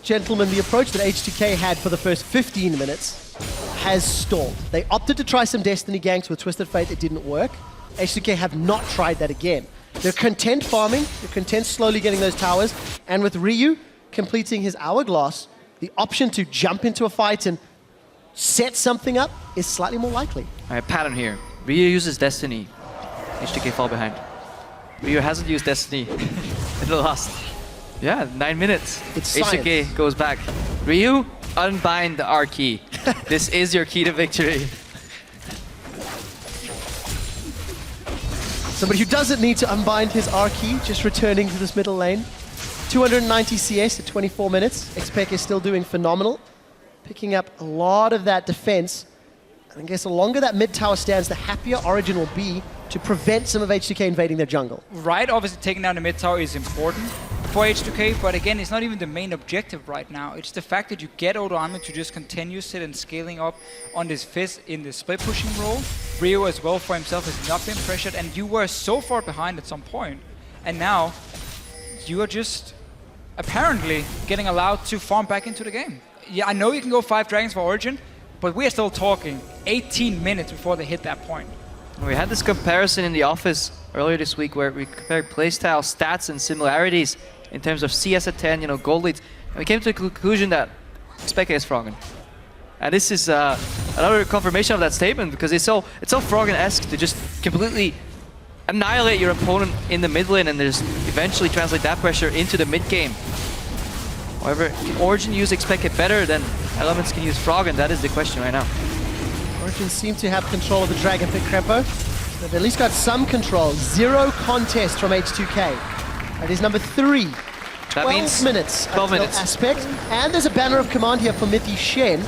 Gentlemen, the approach that H2K had for the first 15 minutes has stalled. They opted to try some Destiny ganks with Twisted Fate. It didn't work. H2K have not tried that again. They're content farming. They're content slowly getting those towers. And with Ryu completing his Hourglass, the option to jump into a fight and set something up is slightly more likely. All right, pattern here. Ryu uses Destiny. H2K fall behind. Ryu hasn't used Destiny in the last 9 minutes. It's H2K science. goes back. Ryu, unbind the R key. This is your key to victory. Somebody who doesn't need to unbind his R key, just returning to this middle lane. 290 CS at 24 minutes. Xpek is still doing phenomenal. Picking up a lot of that defense. And I guess the longer that mid tower stands, the happier Origen will be to prevent some of H2K invading their jungle. Right, obviously taking down the mid tower is important for H2K, but again, it's not even the main objective right now. It's the fact that you get Odoamne to just continue sit and scaling up on this Fizz in the split pushing role. Rio as well for himself has not been pressured, and you were so far behind at some point, and now you are just apparently getting allowed to farm back into the game. Yeah, I know you can go 5 dragons for Origen, but we are still talking 18 minutes before they hit that point. We had this comparison in the office earlier this week where we compared playstyle stats and similarities in terms of CS at 10, gold leads, and we came to the conclusion that Xpek is Froggen. And this is another confirmation of that statement, because it's so Froggen-esque to just completely annihilate your opponent in the mid lane and just eventually translate that pressure into the mid game. However, can Origen use Xpek better than Elements can use Froggen? That is the question right now. Origen seem to have control of the Dragon Pit Crepo. They've at least got some control. 0 contest from H2K. That is number 3. That 12 means minutes 12 until minutes. Aspect. And there's a banner of command here for Mithi Shen.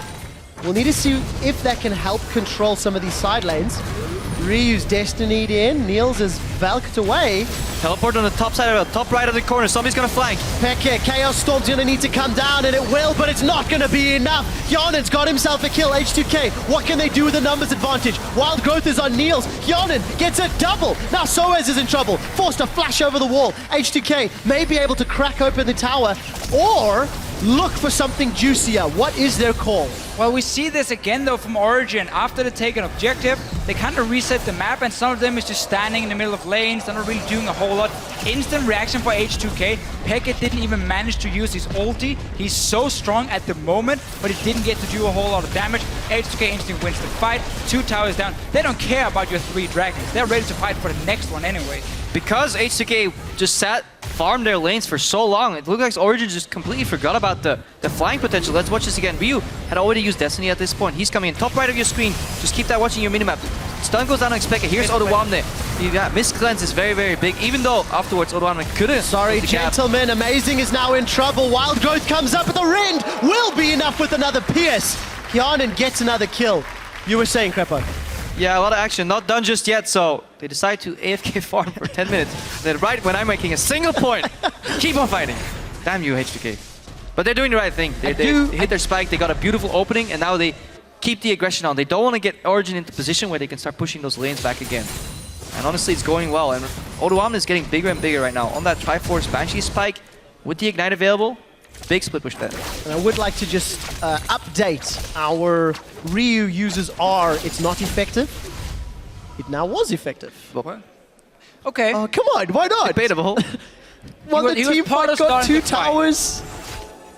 We'll need to see if that can help control some of these side lanes. Ryu's Destinied in. Niels is Valked away. Teleport on the top side of the top right of the corner. Somebody's gonna flank. FLICKR, Chaos Storm's gonna need to come down, and it will, but it's not gonna be enough. Hjonen's got himself a kill. H2K, what can they do with the numbers advantage? Wild Growth is on Niels. Hjonen gets a double. Now Soaz is in trouble. Forced to flash over the wall. H2K may be able to crack open the tower, or look for something juicier. What is their call? Well, we see this again though from Origen. After they take an objective, they kind of reset the map, and some of them is just standing in the middle of lanes. They're not really doing a whole lot. Instant reaction for H2K. FLICKR didn't even manage to use his ulti. He's so strong at the moment, but he didn't get to do a whole lot of damage. H2K instantly wins the fight. 2 towers down. They don't care about your 3 dragons. They're ready to fight for the next one anyway. Because H2K just farmed their lanes for so long, it looked like Origen just completely forgot about the flying potential. Let's watch this again. Ryu had already used Destiny at this point. He's coming in top right of your screen. Just keep that watching your minimap. Stun goes down on FLICKR. Here's Odoamne. Miss cleanse is very, very big, even though afterwards Odoamne couldn't. Sorry, gentlemen. Amazing is now in trouble. Wild Growth comes up, but the Rend will be enough with another pierce. Hjonen gets another kill. You were saying, Crepo. Yeah, a lot of action. Not done just yet, so they decide to AFK farm for 10 minutes. Then right when I'm making a single point, keep on fighting. Damn you, H2K. But they're doing the right thing. They hit their spike, they got a beautiful opening, and now they keep the aggression on. They don't want to get Origen into position where they can start pushing those lanes back again. And honestly, it's going well. And Odoamne is getting bigger and bigger right now. On that Triforce Banshee spike, with the Ignite available, big split push there. And I would like to just update our Ryu uses R. It's not effective. It now was effective. What? Okay. Oh, come on, why not? Debatable. Well, the He was team part fight of got starting 2 the fight. towers.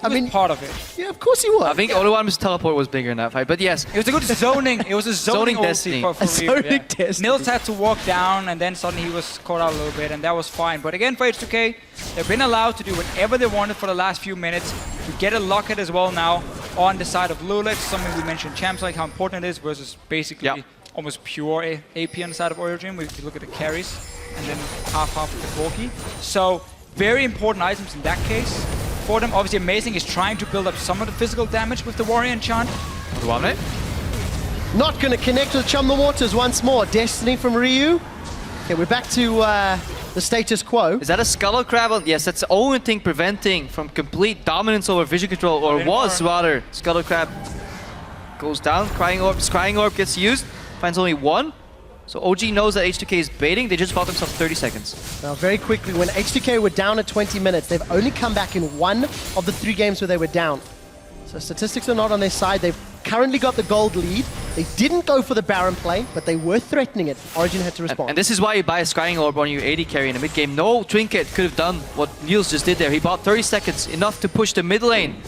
I mean, part of it. yeah, of course he was. I think Oluwamne's teleport was bigger in that fight, but yes. It was a good zoning. It was a zoning ulti destiny. for A Ryu, zoning destiny. Nils had to walk down, and then suddenly he was caught out a little bit, and that was fine. But again, for H2K, they've been allowed to do whatever they wanted for the last few minutes. To get a locket as well now on the side of Lulex, something we mentioned champs like how important it is versus basically almost pure AP on the side of Origen. If you look at the carries, and then half of the Corki. So very important items in that case. For them, obviously amazing is trying to build up some of the physical damage with the Warrior Enchant. Oluwamne? Not going to connect with Chum the Waters once more. Destiny from Ryu. Okay, we're back to the status quo. Is that a Scuttle Crab? Yes, that's the only thing preventing from complete dominance over vision control, or was rather. Scuttle Crab goes down, Scrying Orb gets used, finds only one. So OG knows that H2K is baiting, they just bought themselves 30 seconds. Now, very quickly, when H2K were down at 20 minutes, they've only come back in 1 of the 3 games where they were down. So statistics are not on their side. They've currently got the gold lead. They didn't go for the Baron play, but they were threatening it. Origen had to respond. And this is why you buy a Scrying Orb on your AD carry in the mid game. No Trinket could have done what Niels just did there. He bought 30 seconds, enough to push the mid lane.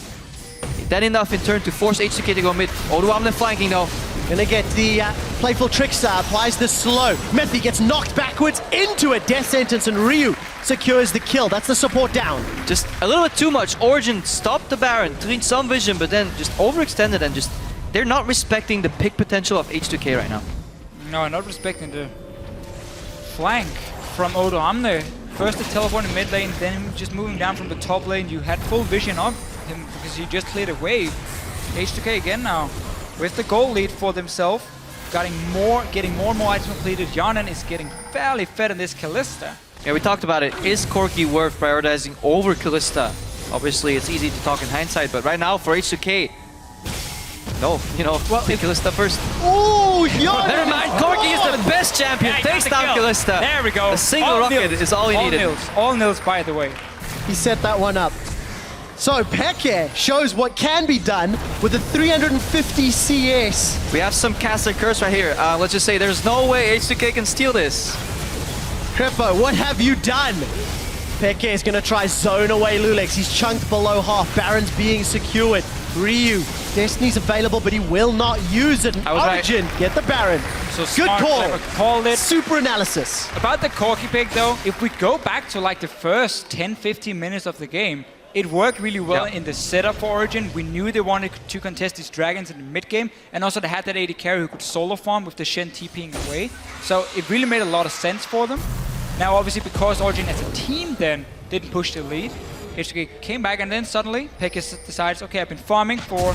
Then enough in turn to force H2K to go mid. Oluwamne flanking though. Gonna get the playful Trickster, applies the slow. Methy gets knocked backwards into a death sentence, and Ryu secures the kill. That's the support down. Just a little bit too much. Origen stopped the Baron, doing some vision, but then just overextended and just... They're not respecting the pick potential of H2K right now. No, not respecting the flank from Oluwamne. First the teleport in mid lane, then just moving down from the top lane. You had full vision of him because you just cleared a wave. H2K again now with the goal lead for themselves. Getting more and more items completed. Yanan is getting fairly fed in this Kalista. Yeah, we talked about it. Is Corki worth prioritizing over Kalista? Obviously, it's easy to talk in hindsight, but right now for H2K, no, pick Kalista first. Oh, Never mind, Corki is the best champion. Takes down Kalista. There we go. A single rocket is all he needed. All Nils, by the way. He set that one up. So FLICKR shows what can be done with a 350 CS. We have some caster curse right here. Let's just say there's no way H2K can steal this. Crepo, what have you done? FLICKR is going to try zone away Lulex. He's chunked below half. Baron's being secured. Ryu, Destiny's available, but he will not use it. Origen, get the Baron. So good smart, call. Called it. Super analysis. About the Corki pick though, if we go back to like the first 10-15 minutes of the game, it worked really well in the setup for Origen. We knew they wanted to contest these dragons in the mid game, and also they had that AD carry who could solo farm with the Shen TPing away. So it really made a lot of sense for them. Now obviously because Origen as a team then didn't push the lead, H2K came back, and then suddenly FLICKR decides, okay, I've been farming for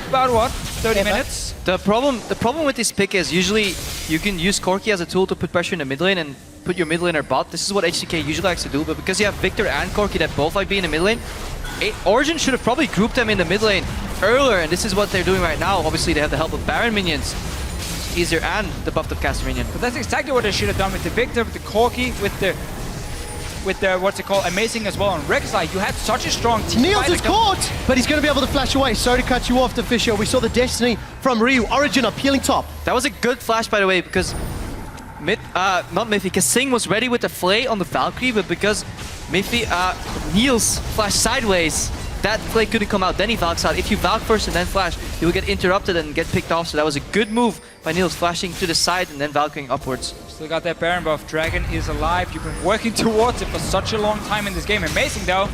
about what, 30 minutes? The problem with this pick is usually you can use Corki as a tool to put pressure in the mid lane and put your mid laner bot. This is what H2K usually likes to do, but because you have Victor and Corki that both like being in the mid lane, Origen should have probably grouped them in the mid lane earlier, and this is what they're doing right now. Obviously they have the help of Baron minions. It's easier, and the buffed up caster minion. But that's exactly what they should have done with the Victor, with the Corki, with the what's it called, Amazing as well on Rek'Sai. You had such a strong team. Niels is caught, but he's going to be able to flash away. Sorry to cut you off, Fisher. We saw the Destiny from Ryu. Origen up, peeling top. That was a good flash, by the way, because not Miffy, because Sing was ready with the Flay on the Valkyrie, but because Niels flashed sideways, that Flay couldn't come out. Then he Valks out. If you Valk first and then flash, you will get interrupted and get picked off. So that was a good move by Niels, flashing to the side and then Valkyring upwards. Still got that Baron buff. Dragon is alive. You've been working towards it for such a long time in this game. Amazing though.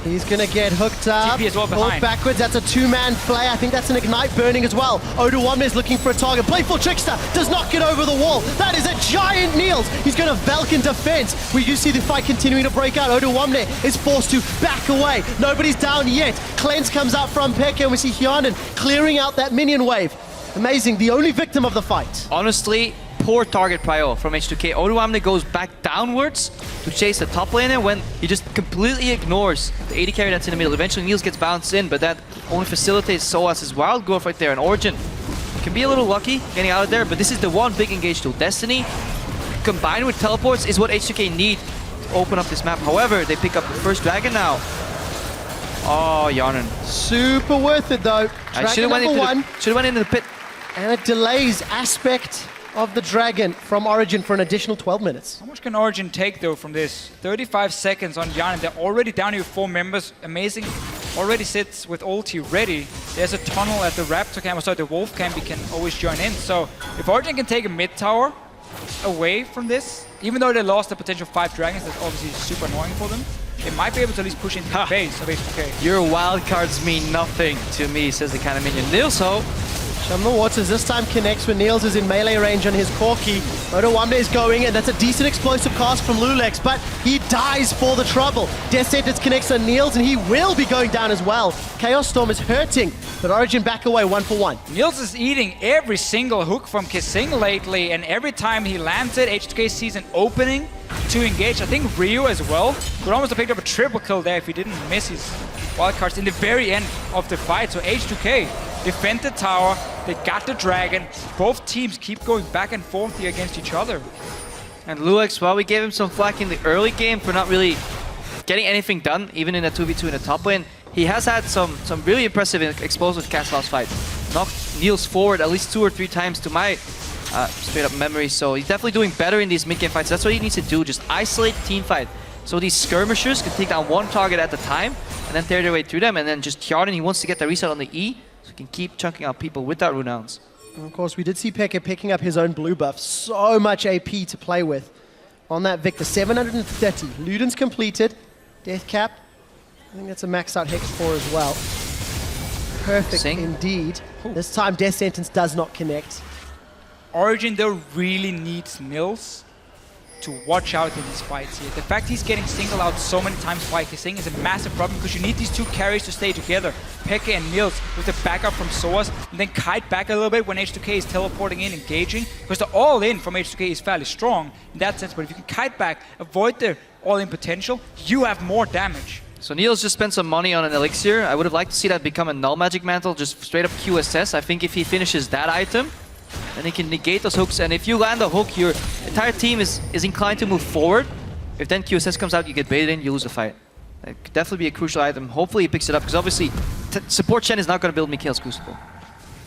He's going to get hooked up. TP as well behind. Backwards. That's a two-man play. I think that's an Ignite burning as well. Oluwamne is looking for a target. Playful Trickster does not get over the wall. That is a giant Niels. He's going to Valk in defense. We do see the fight continuing to break out. Oluwamne is forced to back away. Nobody's down yet. Cleanse comes out from FLICKR, and we see Hyanan clearing out that minion wave. Amazing. The only victim of the fight. Honestly, poor target prio from H2K. Oluwamne goes back downwards to chase the top laner when he just completely ignores the AD carry that's in the middle. Eventually Niels gets bounced in, but that only facilitates Soas's wild growth right there. And Origen can be a little lucky getting out of there, but this is the one big engage tool. Destiny combined with teleports is what H2K need to open up this map. However, they pick up the first dragon now. Oh, Yanan. Super worth it though. I should have went into the pit. And it delays aspect of the Dragon from Origen for an additional 12 minutes. How much can Origen take though from this? 35 seconds on Yanan. They're already down here with 4 members. Amazing already sits with ulti ready. There's a tunnel at the Raptor camp, sorry, the Wolf camp, he can always join in. So if Origen can take a mid tower away from this, even though they lost the potential 5 dragons, that's obviously super annoying for them, they might be able to at least push into the base of H2K. Your wildcards mean nothing to me, says the kind of minion. Nilso. Chum the Waters this time connects when Niels is in melee range on his Corki. Odawamne is going, and that's a decent explosive cast from Lulex, but he dies for the trouble. Death Sentence connects on Niels, and he will be going down as well. Chaos Storm is hurting, but Origen back away 1 for 1. Niels is eating every single hook from Kissing lately, and every time he lands it, H2K sees an opening to engage. I think Ryu as well could almost have picked up a triple kill there if he didn't miss his wildcards in the very end of the fight. So H2K defend the tower, they got the dragon. Both teams keep going back and forth here against each other. And Lulex, while we gave him some flack in the early game for not really getting anything done, even in a 2v2 in the top lane, he has had some really impressive explosive cast last fight. Knocked Niels forward at least 2 or 3 times to my straight up memory, so he's definitely doing better in these mid-game fights. That's what he needs to do, just isolate team fight. So these skirmishers can take down one target at a time and then tear their way through them, and then just Tjarden, he wants to get the reset on the E, so he can keep chunking out people with that Renounce. And of course, we did see P.E.K.K.A picking up his own blue buff. So much AP to play with on that Victor. 730. Luden's completed. Death Cap. I think that's a maxed out Hex 4 as well. Perfect indeed. This time, Death Sentence does not connect. Origen though really needs Nils to watch out in these fights here. The fact he's getting singled out so many times by Kissing is a massive problem because you need these 2 carries to stay together. P.E.K.K.A and Nils with the backup from Soas, and then kite back a little bit when H2K is teleporting in, engaging, because the all-in from H2K is fairly strong in that sense, but if you can kite back, avoid the all-in potential, you have more damage. So Niels just spent some money on an elixir. I would have liked to see that become a null magic mantle, just straight up QSS. I think if he finishes that item, then he can negate those hooks, and if you land a hook, your entire team is inclined to move forward. If then QSS comes out, you get baited in, you lose the fight. That could definitely be a crucial item. Hopefully he picks it up, because obviously support Chen is not going to build Mikhail's Crucible.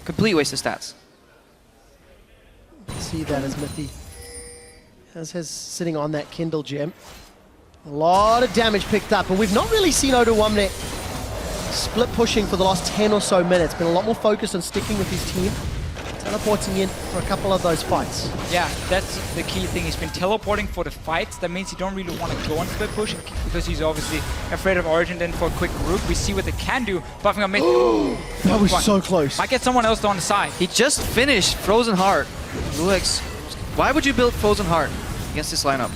Complete waste of stats. See that as Mithy has his sitting on that Kindle gem. A lot of damage picked up, and we've not really seen Odawamne split pushing for the last 10 or so minutes. Been a lot more focused on sticking with his team. Teleporting in for a couple of those fights. Yeah, that's the key thing. He's been teleporting for the fights. That means he don't really want to go on split push because he's obviously afraid of Origen. Then for a quick root, we see what they can do. Buffing on mid. That was so close. Might get someone else on the side. He just finished Frozen Heart. Lulex, why would you build Frozen Heart against this lineup?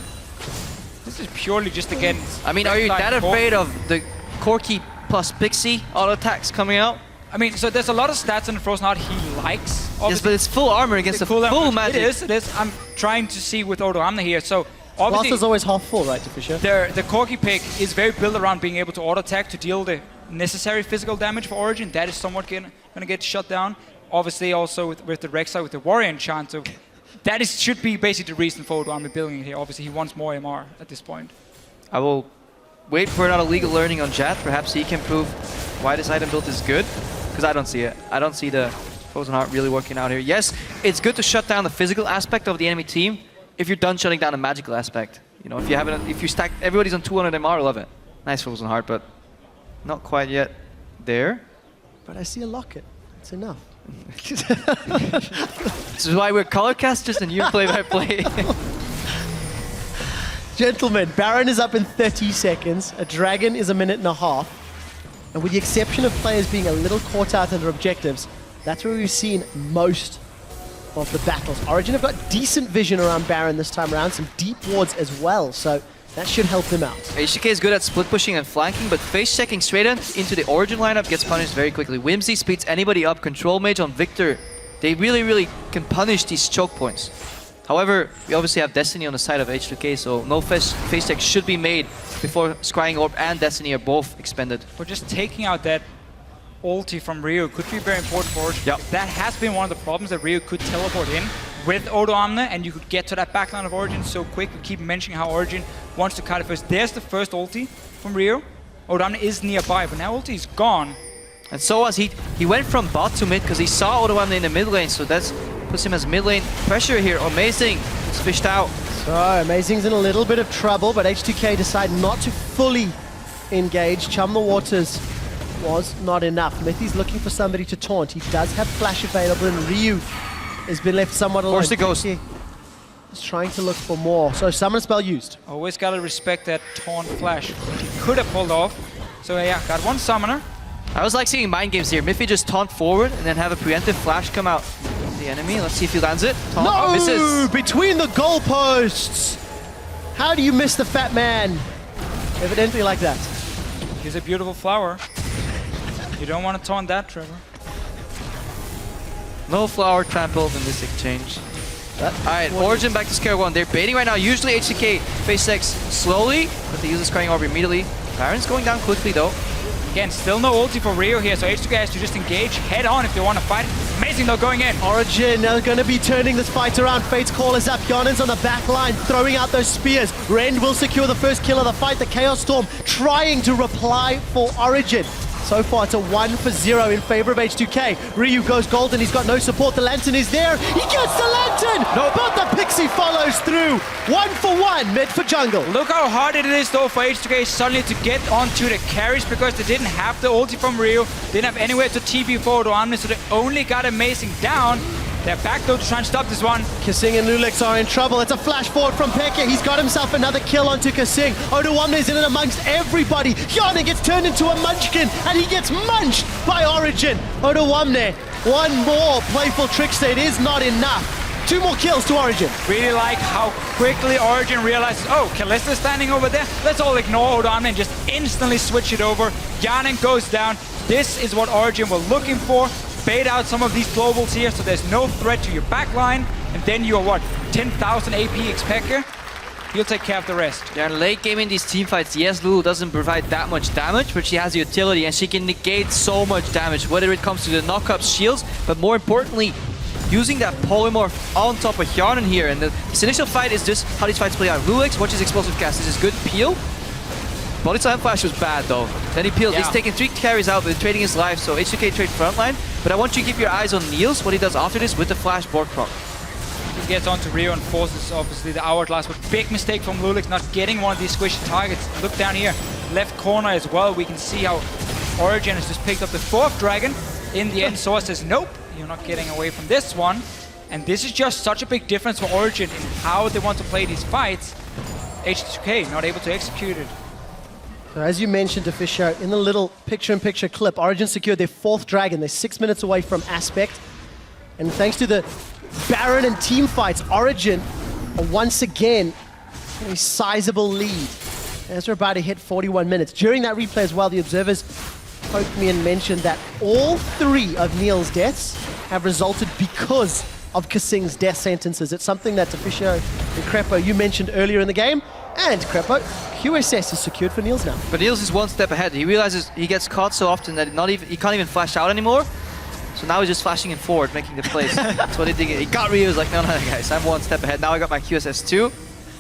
This is purely just against... I mean, are you that afraid of the Corki plus Pixie auto attacks coming out? I mean, so there's a lot of stats in the Frozen Heart he likes. Yes, but it's full armor against the full magic. It is. I'm trying to see with Odoamne here. So obviously, Glass is always half full, right, Fisher? The Corki pick is very built around being able to auto attack to deal the necessary physical damage for Origen. That is somewhat going to get shut down. Obviously, also with the Rek'Sai, with the Warrior enchant. So that should be basically the reason for Odoamne building it here. Obviously, he wants more MR at this point. I will wait for another legal learning on Jat. Perhaps he can prove why this item build is good. Because I don't see it. I don't see the Frozen Heart really working out here. Yes, it's good to shut down the physical aspect of the enemy team if you're done shutting down the magical aspect. You know, if you stack everybody's on 200 MR, I love it. Nice Frozen Heart, but not quite yet there. But I see a locket. It's enough. This is why we're color casters and you play by play. Gentlemen, Baron is up in 30 seconds. A Dragon is a minute and a half. And with the exception of players being a little caught out in their objectives, that's where we've seen most of the battles. Origen have got decent vision around Baron this time around, some deep wards as well, so that should help them out. H2K is good at split pushing and flanking, but face checking straight into the Origen lineup gets punished very quickly. Whimsy speeds anybody up, Control Mage on Victor. They really can punish these choke points. However, we obviously have Destiny on the side of H2K, so no face check should be made before Scrying Orb and Destiny are both expended. But just taking out that ulti from Ryu could be very important for Origen. Yep. That has been one of the problems, that Ryu could teleport in with Odoamne, and you could get to that backline of Origen so quick. We keep mentioning how Origen wants to cut it first. There's the first ulti from Ryu. Odoamne is nearby, but now ulti is gone. And so as he went from bot to mid because he saw Odoamne in the mid lane, so that's puts him as mid lane pressure here. Amazing, it's fished out. So Amazing's in a little bit of trouble, but H2K decide not to fully engage. Chum the Waters was not enough. Mithy's looking for somebody to taunt. He does have flash available, and Ryu has been left somewhat alone. Force the ghost. He's trying to look for more. So summon spell used. Always gotta respect that taunt flash. He could have pulled off. So yeah, got one summoner. I was like seeing mind games here. Miffy just taunt forward and then have a preemptive flash come out. The enemy, let's see if he lands it. Taunt, No! misses. Between the goalposts! How do you miss the fat man? Evidently like that. He's a beautiful flower. You don't want to taunt that, Trevor. No flower trampled in this exchange. Alright, Origen back to square one. They're baiting right now. Usually H2K phase X slowly, but they use the scrying orb immediately. Baron's going down quickly though. Again, still no ulti for Rio here, so H2K has to just engage head on if they want to fight. Amazing though, going in. Origen are going to be turning this fight around. Fate's call is up. Yonen's on the back line, throwing out those spears. Ren will secure the first kill of the fight. The Chaos Storm trying to reply for Origen. So far, it's a 1-0 in favor of H2K. Ryu goes golden. He's got no support. The Lantern is there. He gets the Lantern! No, but the Pixie follows through. 1-for-1 mid for jungle. Look how hard it is though for H2K suddenly to get onto the carries because they didn't have the ulti from Rio, didn't have anywhere to TP forward Omni, so they only got Amazing down. They're back though to try and stop this one. Kasing and Lulix are in trouble. It's a flash forward from FLICKR. He's got himself another kill onto Kasing. Odoamne's in and amongst everybody. Hyana gets turned into a munchkin and he gets munched by Origen. Odoamne, one more playful trickster. It is not enough. 2 more kills to Origen. Really like how quickly Origen realizes, oh, Kalista's standing over there. Let's all ignore Odoamne and just instantly switch it over. Yanin goes down. This is what Origen were looking for. Bait out some of these globals here so there's no threat to your backline. And then you're what? 10,000 AP X-Pecker? He'll take care of the rest. Yeah, in late game in these team fights, yes, Lulu doesn't provide that much damage, but she has the utility and she can negate so much damage, whether it comes to the knockup shields, but more importantly, using that polymorph on top of Hjarnan here. And this initial fight is just how these fights play out. Lulix watches explosive cast. This is good peel. Body slam flash was bad though. Then he peeled. He's taking 3 carries out, but trading his life, so H2K trade frontline. But I want you to keep your eyes on Niels, what he does after this with the flash board proc. He gets onto Rio and forces obviously the hourglass, but big mistake from Lulix not getting one of these squishy targets. Look down here, left corner as well. We can see how Origen has just picked up the 4th dragon. In the end, Source says, nope, you're not getting away from this one. And this is just such a big difference for Origen in how they want to play these fights. H2K not able to execute it. So as you mentioned, Fisher, in the little picture-in-picture clip, Origen secured their 4th dragon. They're 6 minutes away from Aspect. And thanks to the Baron and team fights, Origen are once again in a sizable lead. As we're about to hit 41 minutes. During that replay as well, the observers poked me and mentioned that all 3 of Neil's deaths have resulted because of Kasing's death sentences. It's something that Fisher and Crepo, you mentioned earlier in the game. And Crepo, QSS is secured for Niels now. But Niels is one step ahead. He realizes he gets caught so often that he can't even flash out anymore. So now he's just flashing in forward, making the plays. That's what he did. He got Rio. He was like, no, guys, I'm one step ahead. Now I got my QSS too.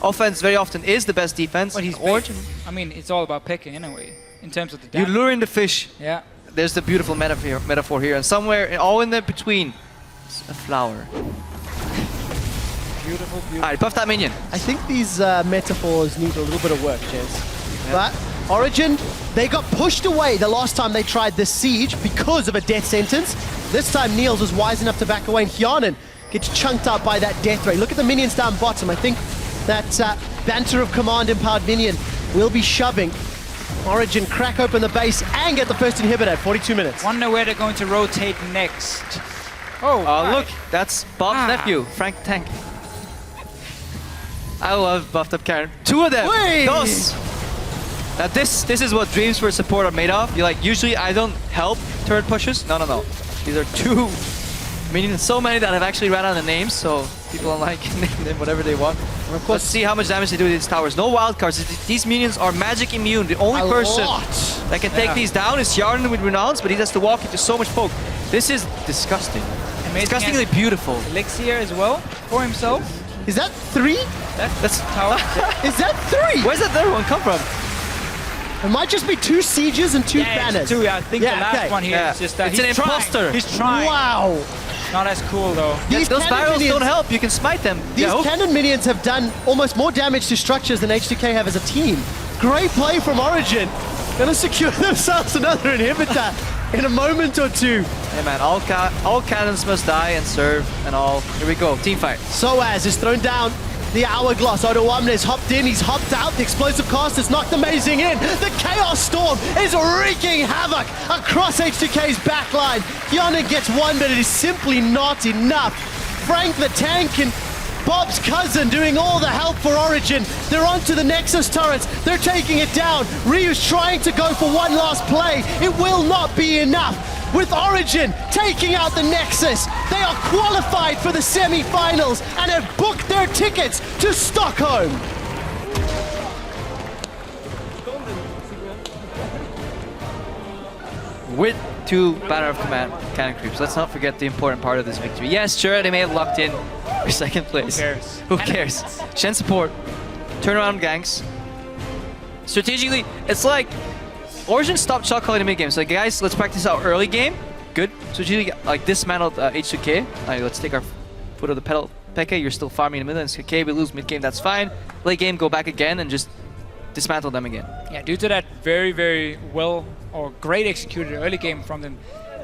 Offense very often is the best defense. But he's Origen. I mean, it's all about picking anyway, in terms of the damage. You lure in the fish. Yeah. There's the beautiful metaphor here. And somewhere, all in the between, it's a flower. Beautiful, beautiful. Alright, buff that minion. I think these metaphors need a little bit of work, Jens. But Origen, they got pushed away the last time they tried this siege because of a death sentence. This time Niels was wise enough to back away, and Hjarnan gets chunked up by that death ray. Look at the minions down bottom. I think that Banter of Command empowered minion will be shoving. Origen crack open the base and get the first inhibitor at 42 minutes. Wonder where they're going to rotate next. Oh, look, that's Bob's nephew, Frank Tank. I love buffed up Karen. 2 of them. Dos. Now this is what dreams for support are made of. You're like, usually I don't help turret pushes. No. These are 2 minions. So many that I've actually ran out of names, so people online can name them whatever they want. And of course, let's see how much damage they do with these towers. No wild cards. These minions are magic immune. The only person that can take these down is Hjarnan with Renounce, but he has to walk into so much poke. This is disgusting. Disgustingly beautiful. Elixir as well for himself. Is that 3? That's tower. Is that 3? Where's that third one come from? It might just be 2 sieges and 2 banners. 2, I think the last one here is just that it's an imposter. He's trying. Wow. Not as cool though. Those barrels don't help. You can smite them. These cannon minions have done almost more damage to structures than H2K have as a team. Great play from Origen. gonna secure themselves another inhibitor in a moment or two. Hey man, all cannons must die and serve and all. Here we go, team fight. Soaz is thrown down. The hourglass. Odo Amnes hopped in, he's hopped out. The explosive cast has knocked Amazing in. The Chaos Storm is wreaking havoc across H2K's backline. Kiana gets one, but it is simply not enough. Frank the Tank and Bob's cousin doing all the help for Origen. They're onto the Nexus turrets. They're taking it down. Ryu's trying to go for one last play. It will not be enough. With Origen taking out the Nexus, they are qualified for the semi-finals and have booked their tickets to Stockholm. With 2 Banner of Command cannon creeps. Let's not forget the important part of this victory. Yes, sure, they may have locked in for second place. Who cares? Who cares? Shen support, turnaround ganks. Strategically, it's like Origen stopped shot calling in the mid game. So like, guys, let's practice our early game. Good. Strategically, like dismantled H2K. Alright, let's take our foot of the pedal. Pekka, you're still farming in the middle. And okay, we lose mid game, that's fine. Late game, go back again and just dismantle them again. Yeah, due to that very, very well or great executed early game from them,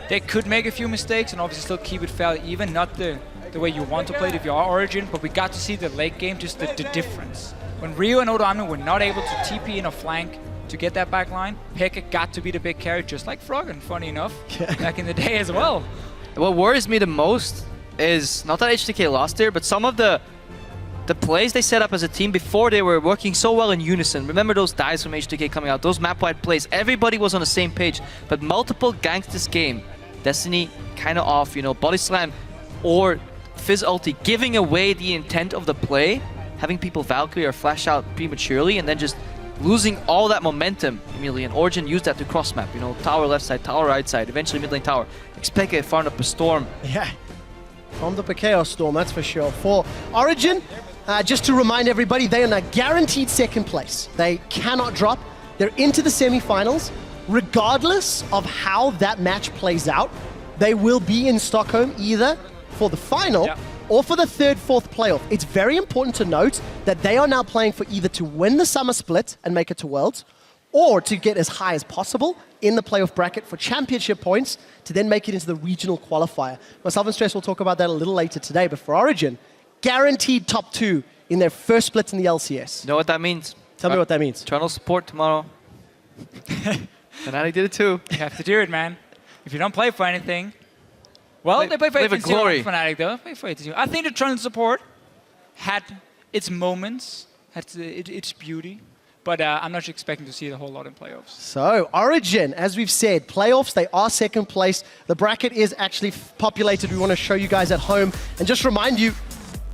they could make a few mistakes and obviously still keep it fairly even. Not the way you want to play it if you are Origen, but we got to see the late game, just the difference. When Ryu and Odo Amno were not able to TP in a flank to get that back line, Pekka got to be the big carry, just like Froggen, funny enough, back in the day as well. What worries me the most is not that H2K lost there, but some of the plays they set up as a team before, they were working so well in unison. Remember those dives from H2K coming out, those map-wide plays, everybody was on the same page, but multiple ganks this game. Destiny kind of off, you know, body slam or Fizz ulti, giving away the intent of the play, having people Valkyrie or flash out prematurely, and then just losing all that momentum immediately. And Origen used that to cross map, you know, tower left side, tower right side, eventually mid lane tower. Expect farmed up a storm. Yeah, farmed up a Chaos Storm, that's for sure. For Origen, just to remind everybody, they are in a guaranteed second place. They cannot drop. They're into the semi-finals. Regardless of how that match plays out, they will be in Stockholm either for the final or for the third, fourth playoff. It's very important to note that they are now playing for either to win the summer split and make it to Worlds, or to get as high as possible in the playoff bracket for championship points to then make it into the regional qualifier. Myself and Stress will talk about that a little later today, but for Origen, guaranteed top 2 in their first split in the LCS. You know what that means? Tell me what that means. Eternal support tomorrow. Fnatic did it too. You have to do it, man. If you don't play for anything, well, they play for glory. Fnatic though. Play for 8-0. I think the Eternal support had its moments, had its beauty, but I'm not expecting to see it a whole lot in playoffs. So, Origen, as we've said, playoffs, they are second place. The bracket is actually populated. We want to show you guys at home and just remind you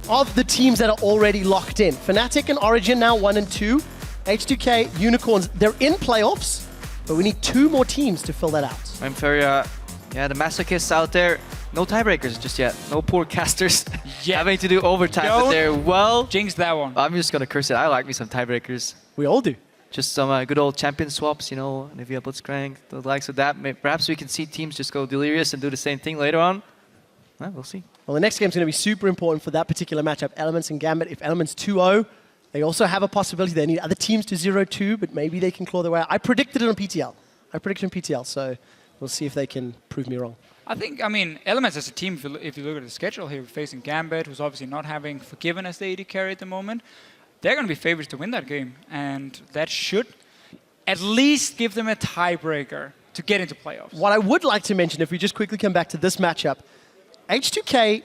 of the teams that are already locked in. Fnatic and Origen now 1 and 2. H2K, Unicorns, they're in playoffs, but we need 2 more teams to fill that out. I'm very, yeah, the masochists out there, no tiebreakers just yet. No poor casters having to do overtime, but they're well... Jinx that one. I'm just going to curse it. I like me some tiebreakers. We all do. Just some good old champion swaps, you know, Nivea Blitzcrank, the likes of that. Perhaps we can see teams just go delirious and do the same thing later on. Well, we'll see. Well, the next game is going to be super important for that particular matchup, Elements and Gambit. If Elements 2-0, they also have a possibility. They need other teams to 0-2, but maybe they can claw their way out. I predicted it on PTL. So we'll see if they can prove me wrong. I think, I mean, Elements as a team, if you look at the schedule here, facing Gambit, who's obviously not having Forgiven as the AD carry at the moment, they're going to be favorites to win that game. And that should at least give them a tiebreaker to get into playoffs. What I would like to mention, if we just quickly come back to this matchup, H2K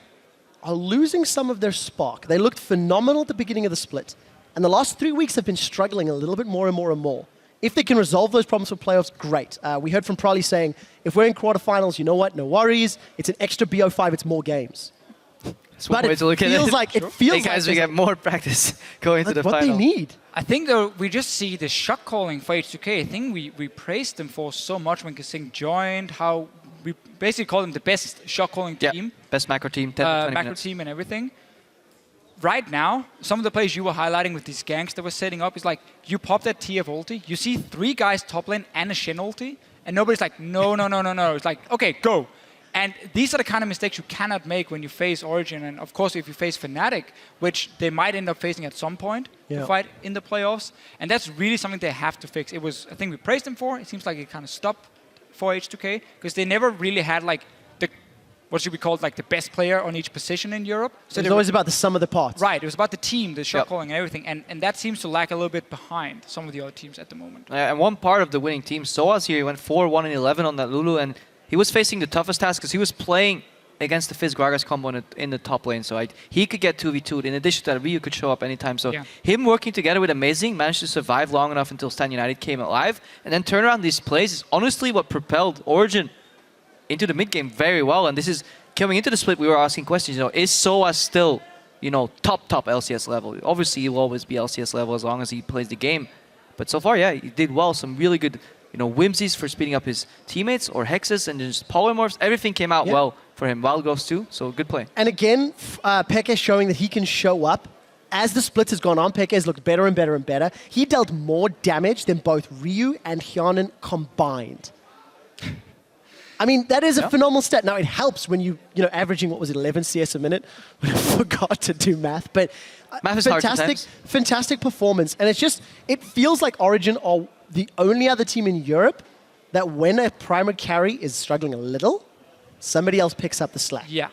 are losing some of their spark. They looked phenomenal at the beginning of the split, and the last 3 weeks have been struggling a little bit more and more and more. If they can resolve those problems for playoffs, great. We heard from Prolly saying, if we're in quarterfinals, you know what, no worries. It's an extra BO5, it's more games. But it feels like hey guys, we get more practice going to the final. What they need. I think though we just see the shot calling for H2K. I think we praised them for so much when Kasing joined, how we basically call them the best shot calling team. Best macro team, 10 to 20 macro minutes. team and everything. Right now, some of the plays you were highlighting with these ganks that we're setting up is like, you pop that TF ulti, you see 3 guys top lane and a Shen ulti, and nobody's like, no. It's like, okay, go. And these are the kind of mistakes you cannot make when you face Origen. And of course, if you face Fnatic, which they might end up facing at some point to fight in the playoffs. And that's really something they have to fix. It was, I think we praised them for. It seems like it kind of stopped for H2K because they never really had like the, what should we call it, like the best player on each position in Europe. So it was always about the sum of the parts. Right. It was about the team, the shot calling and everything. And that seems to lag a little bit behind some of the other teams at the moment. And one part of the winning team, Soaz here, he went 4-1-11 on that Lulu, and he was facing the toughest task because he was playing against the Fizz Gragas combo in the top lane. So he could get 2v2'd. In addition to that, Ryu could show up anytime. So him working together with Amazing managed to survive long enough until Stan United came alive. And then turn around these plays is honestly what propelled Origen into the mid game very well. And this is coming into the split, we were asking questions, you know, is Soaz still, you know, top LCS level? Obviously, he'll always be LCS level as long as he plays the game. But so far, yeah, he did well. Some really good, you know, whimsies for speeding up his teammates or hexes and just polymorphs. Everything came out well for him. Wild Ghost too, so good play. And again, FLICKR showing that he can show up. As the split has gone on, FLICKR has looked better and better and better. He dealt more damage than both Ryu and Hyanin combined. I mean, that is a phenomenal stat. Now, it helps when you know, averaging, what was it, 11 CS a minute? I forgot to do math, but math is hard sometimes. Fantastic performance. And it's just, it feels like Origen are the only other team in Europe that when a primary carry is struggling a little, somebody else picks up the slack. Yeah.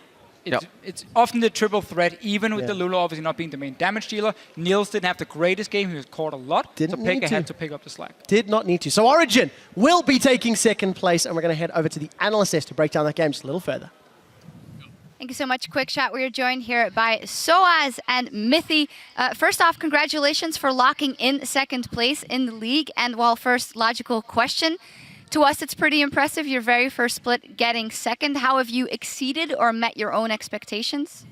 It's often the triple threat, even with the Lulu obviously not being the main damage dealer. Niels didn't have the greatest game. He was caught a lot. So FLICKR had to pick up the slack. Did not need to. So Origen will be taking second place, and we're going to head over to the analyst desk to break down that game just a little further. Thank you so much, Quick Shot. We are joined here by Soaz and Mythy. First off, congratulations for locking in second place in the league. And while first logical question, to us it's pretty impressive. Your very first split getting second. How have you exceeded or met your own expectations?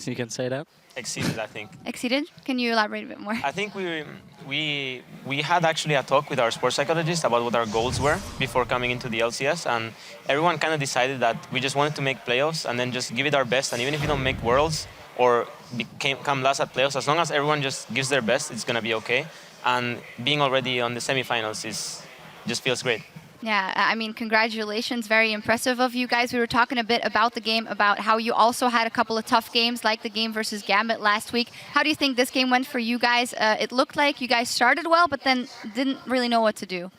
You can say that. Exceeded, I think. Exceeded? Can you elaborate a bit more? I think we had actually a talk with our sports psychologist about what our goals were before coming into the LCS, and everyone kind of decided that we just wanted to make playoffs and then just give it our best, and even if we don't make worlds or come last at playoffs, as long as everyone just gives their best, it's going to be okay. And being already on the semifinals just feels great. Yeah, I mean, congratulations. Very impressive of you guys. We were talking a bit about the game, about how you also had a couple of tough games, like the game versus Gambit last week. How do you think this game went for you guys? It looked like you guys started well, but then didn't really know what to do.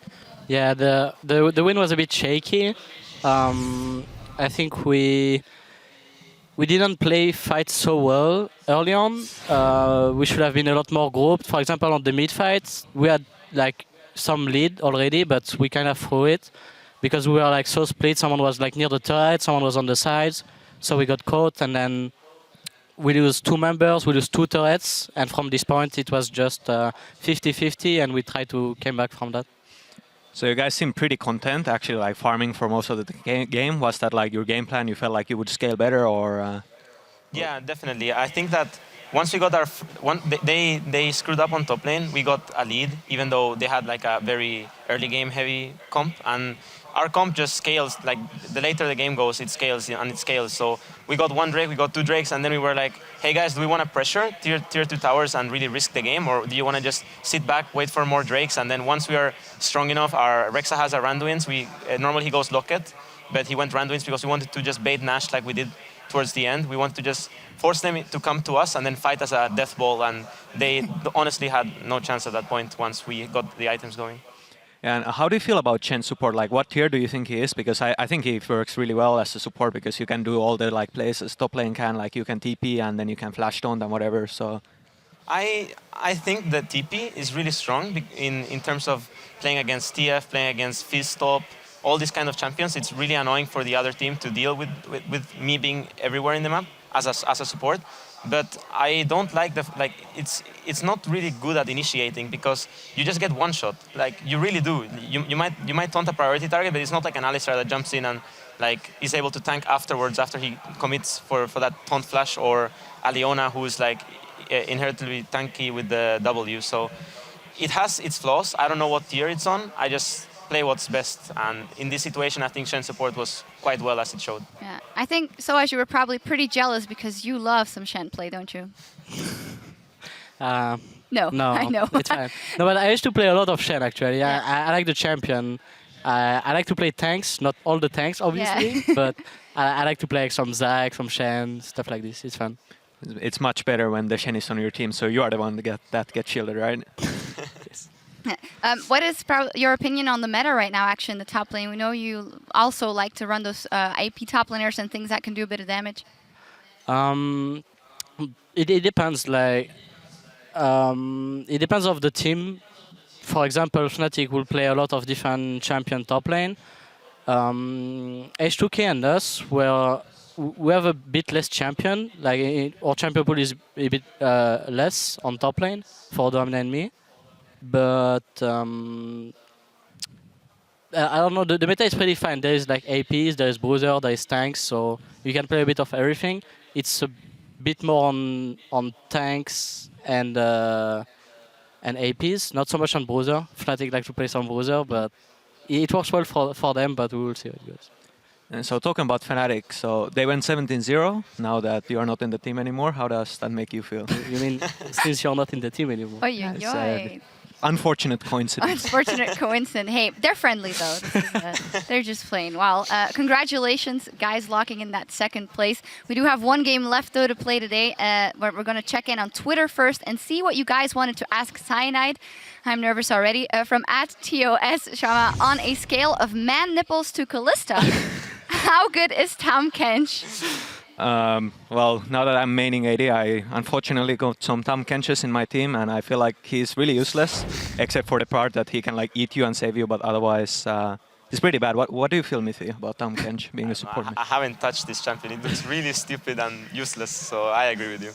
Yeah, the win was a bit shaky. I think we didn't play fight so well early on. We should have been a lot more grouped. For example, on the mid fights, we had like some lead already, but we kind of threw it because we were like so split. Someone was like near the turret, someone was on the sides, so we got caught, and then we lose 2 members, we lose 2 turrets, and from this point it was just 50-50, and we tried to come back from that. So you guys seem pretty content, actually, like farming for most of the game. Was that like your game plan? You felt like you would scale better, or? Yeah, definitely. I think that once we got our, they screwed up on top lane. We got a lead, even though they had like a very early game heavy comp, and our comp just scales. Like the later the game goes, it scales and it scales. So we got 1 Drake, we got 2 Drakes, and then we were like, hey guys, do we want to pressure tier 2 towers and really risk the game, or do you want to just sit back, wait for more Drakes, and then once we are strong enough, our Rexa has a Randuin's. Normally he goes Locket, but he went Randuin's because we wanted to just bait Nash like we did towards the end. We wanted to just force them to come to us and then fight as a death ball, and they honestly had no chance at that point once we got the items going. And how do you feel about Chen's support? Like, what tier do you think he is? Because I think he works really well as a support because you can do all the like plays as top lane can, like you can TP and then you can flash taunt and whatever. So I think the TP is really strong in terms of playing against TF, playing against Fizz top, all these kind of champions. It's really annoying for the other team to deal with me being everywhere in the map as a support. But I don't like it's not really good at initiating because you just get one shot. Like you really do. You might taunt a priority target, but it's not like an Alistar that jumps in and like is able to tank afterwards after he commits for that taunt flash, or Aliona who's like inherently tanky with the W. So it has its flaws. I don't know what tier it's on. I just play what's best, and in this situation I think Shen's support was quite well as it showed. Yeah, I think Soaz, you were probably pretty jealous because you love some Shen play, don't you? No, I know. It's fine. No, but I used to play a lot of Shen actually. I like the champion. I like to play tanks, not all the tanks obviously, but I like to play like some Zac, some Shen, stuff like this. It's fun. It's much better when the Shen is on your team, so you are the one that gets shielded, right? Yes. What is your opinion on the meta right now, actually, in the top lane? We know you also like to run those AP top laners and things that can do a bit of damage. It depends. Like, it depends of the team. For example, Fnatic will play a lot of different champion top lane. H2K and us, we have a bit less champion. Like our champion pool is a bit less on top lane for Dom and me. But I don't know. The meta is pretty fine. There is like APs, there is bruiser, there is tanks, so you can play a bit of everything. It's a bit more on tanks and APs, not so much on bruiser. Fnatic like to play some bruiser, but it works well for them. But we will see how it goes. And so talking about Fnatic, so they went 17-0. Now that you are not in the team anymore, how does that make you feel? You mean since you're not in the team anymore? Oh, yeah. Unfortunate coincidence. Unfortunate coincidence. Hey, they're friendly though. They're just playing well. Congratulations, guys, locking in that second place. We do have one game left though to play today. We're going to check in on Twitter first and see what you guys wanted to ask Cyanide. I'm nervous already. From @TOS Shama, on a scale of man nipples to Kalista, how good is Tahm Kench? Well, now that I'm maining AD, I unfortunately got some Tahm Kenches in my team, and I feel like he's really useless, except for the part that he can like eat you and save you, but otherwise it's pretty bad. What do you feel, Mithi, about Tahm Kench being a support mid? I haven't touched this champion. It looks really stupid and useless, so I agree with you.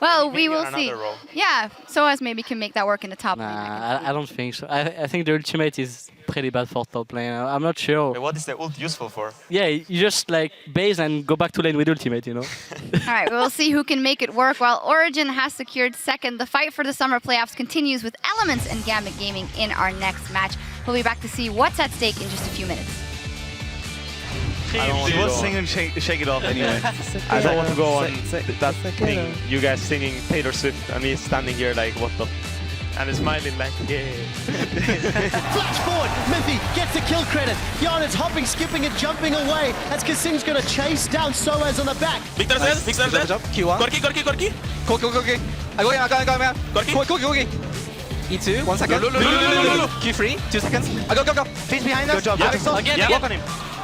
Well, Maybe we will on see. another role. Yeah, SOAS maybe can make that work in the top lane. Nah, I don't think so. I think the ultimate is pretty bad for top lane. I'm not sure. But what is the ult useful for? Yeah, you just like base and go back to lane with ultimate, you know? All right, we'll see who can make it work. While Origen has secured second, the fight for the summer playoffs continues with Elements and Gambit Gaming in our next match. We'll be back to see what's at stake in just a few minutes. She was singing Shake It Off anyway. I don't want to go on that thing. You guys singing Taylor Swift and me standing here like, what the... And smiling like, yeah. Flash forward, Mithi gets the kill credit. Yarn's hopping, skipping and jumping away as Kasing's going to chase down SOAS on the back. Victor says, Victor says. Q1. Corki. Corki. I go, man. Corki. E2, 1 second. Q3, 2 seconds. I go. Fizz behind us. Good job. Again. Walk on him.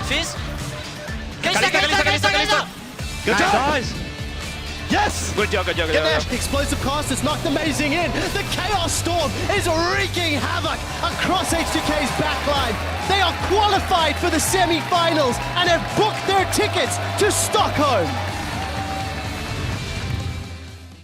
Fizz. Kalista. Good job. Nice. Yes! Good job. Ganesh, explosive cast has knocked amazing in. The Chaos Storm is wreaking havoc across H2K's backline. They are qualified for the semi-finals and have booked their tickets to Stockholm.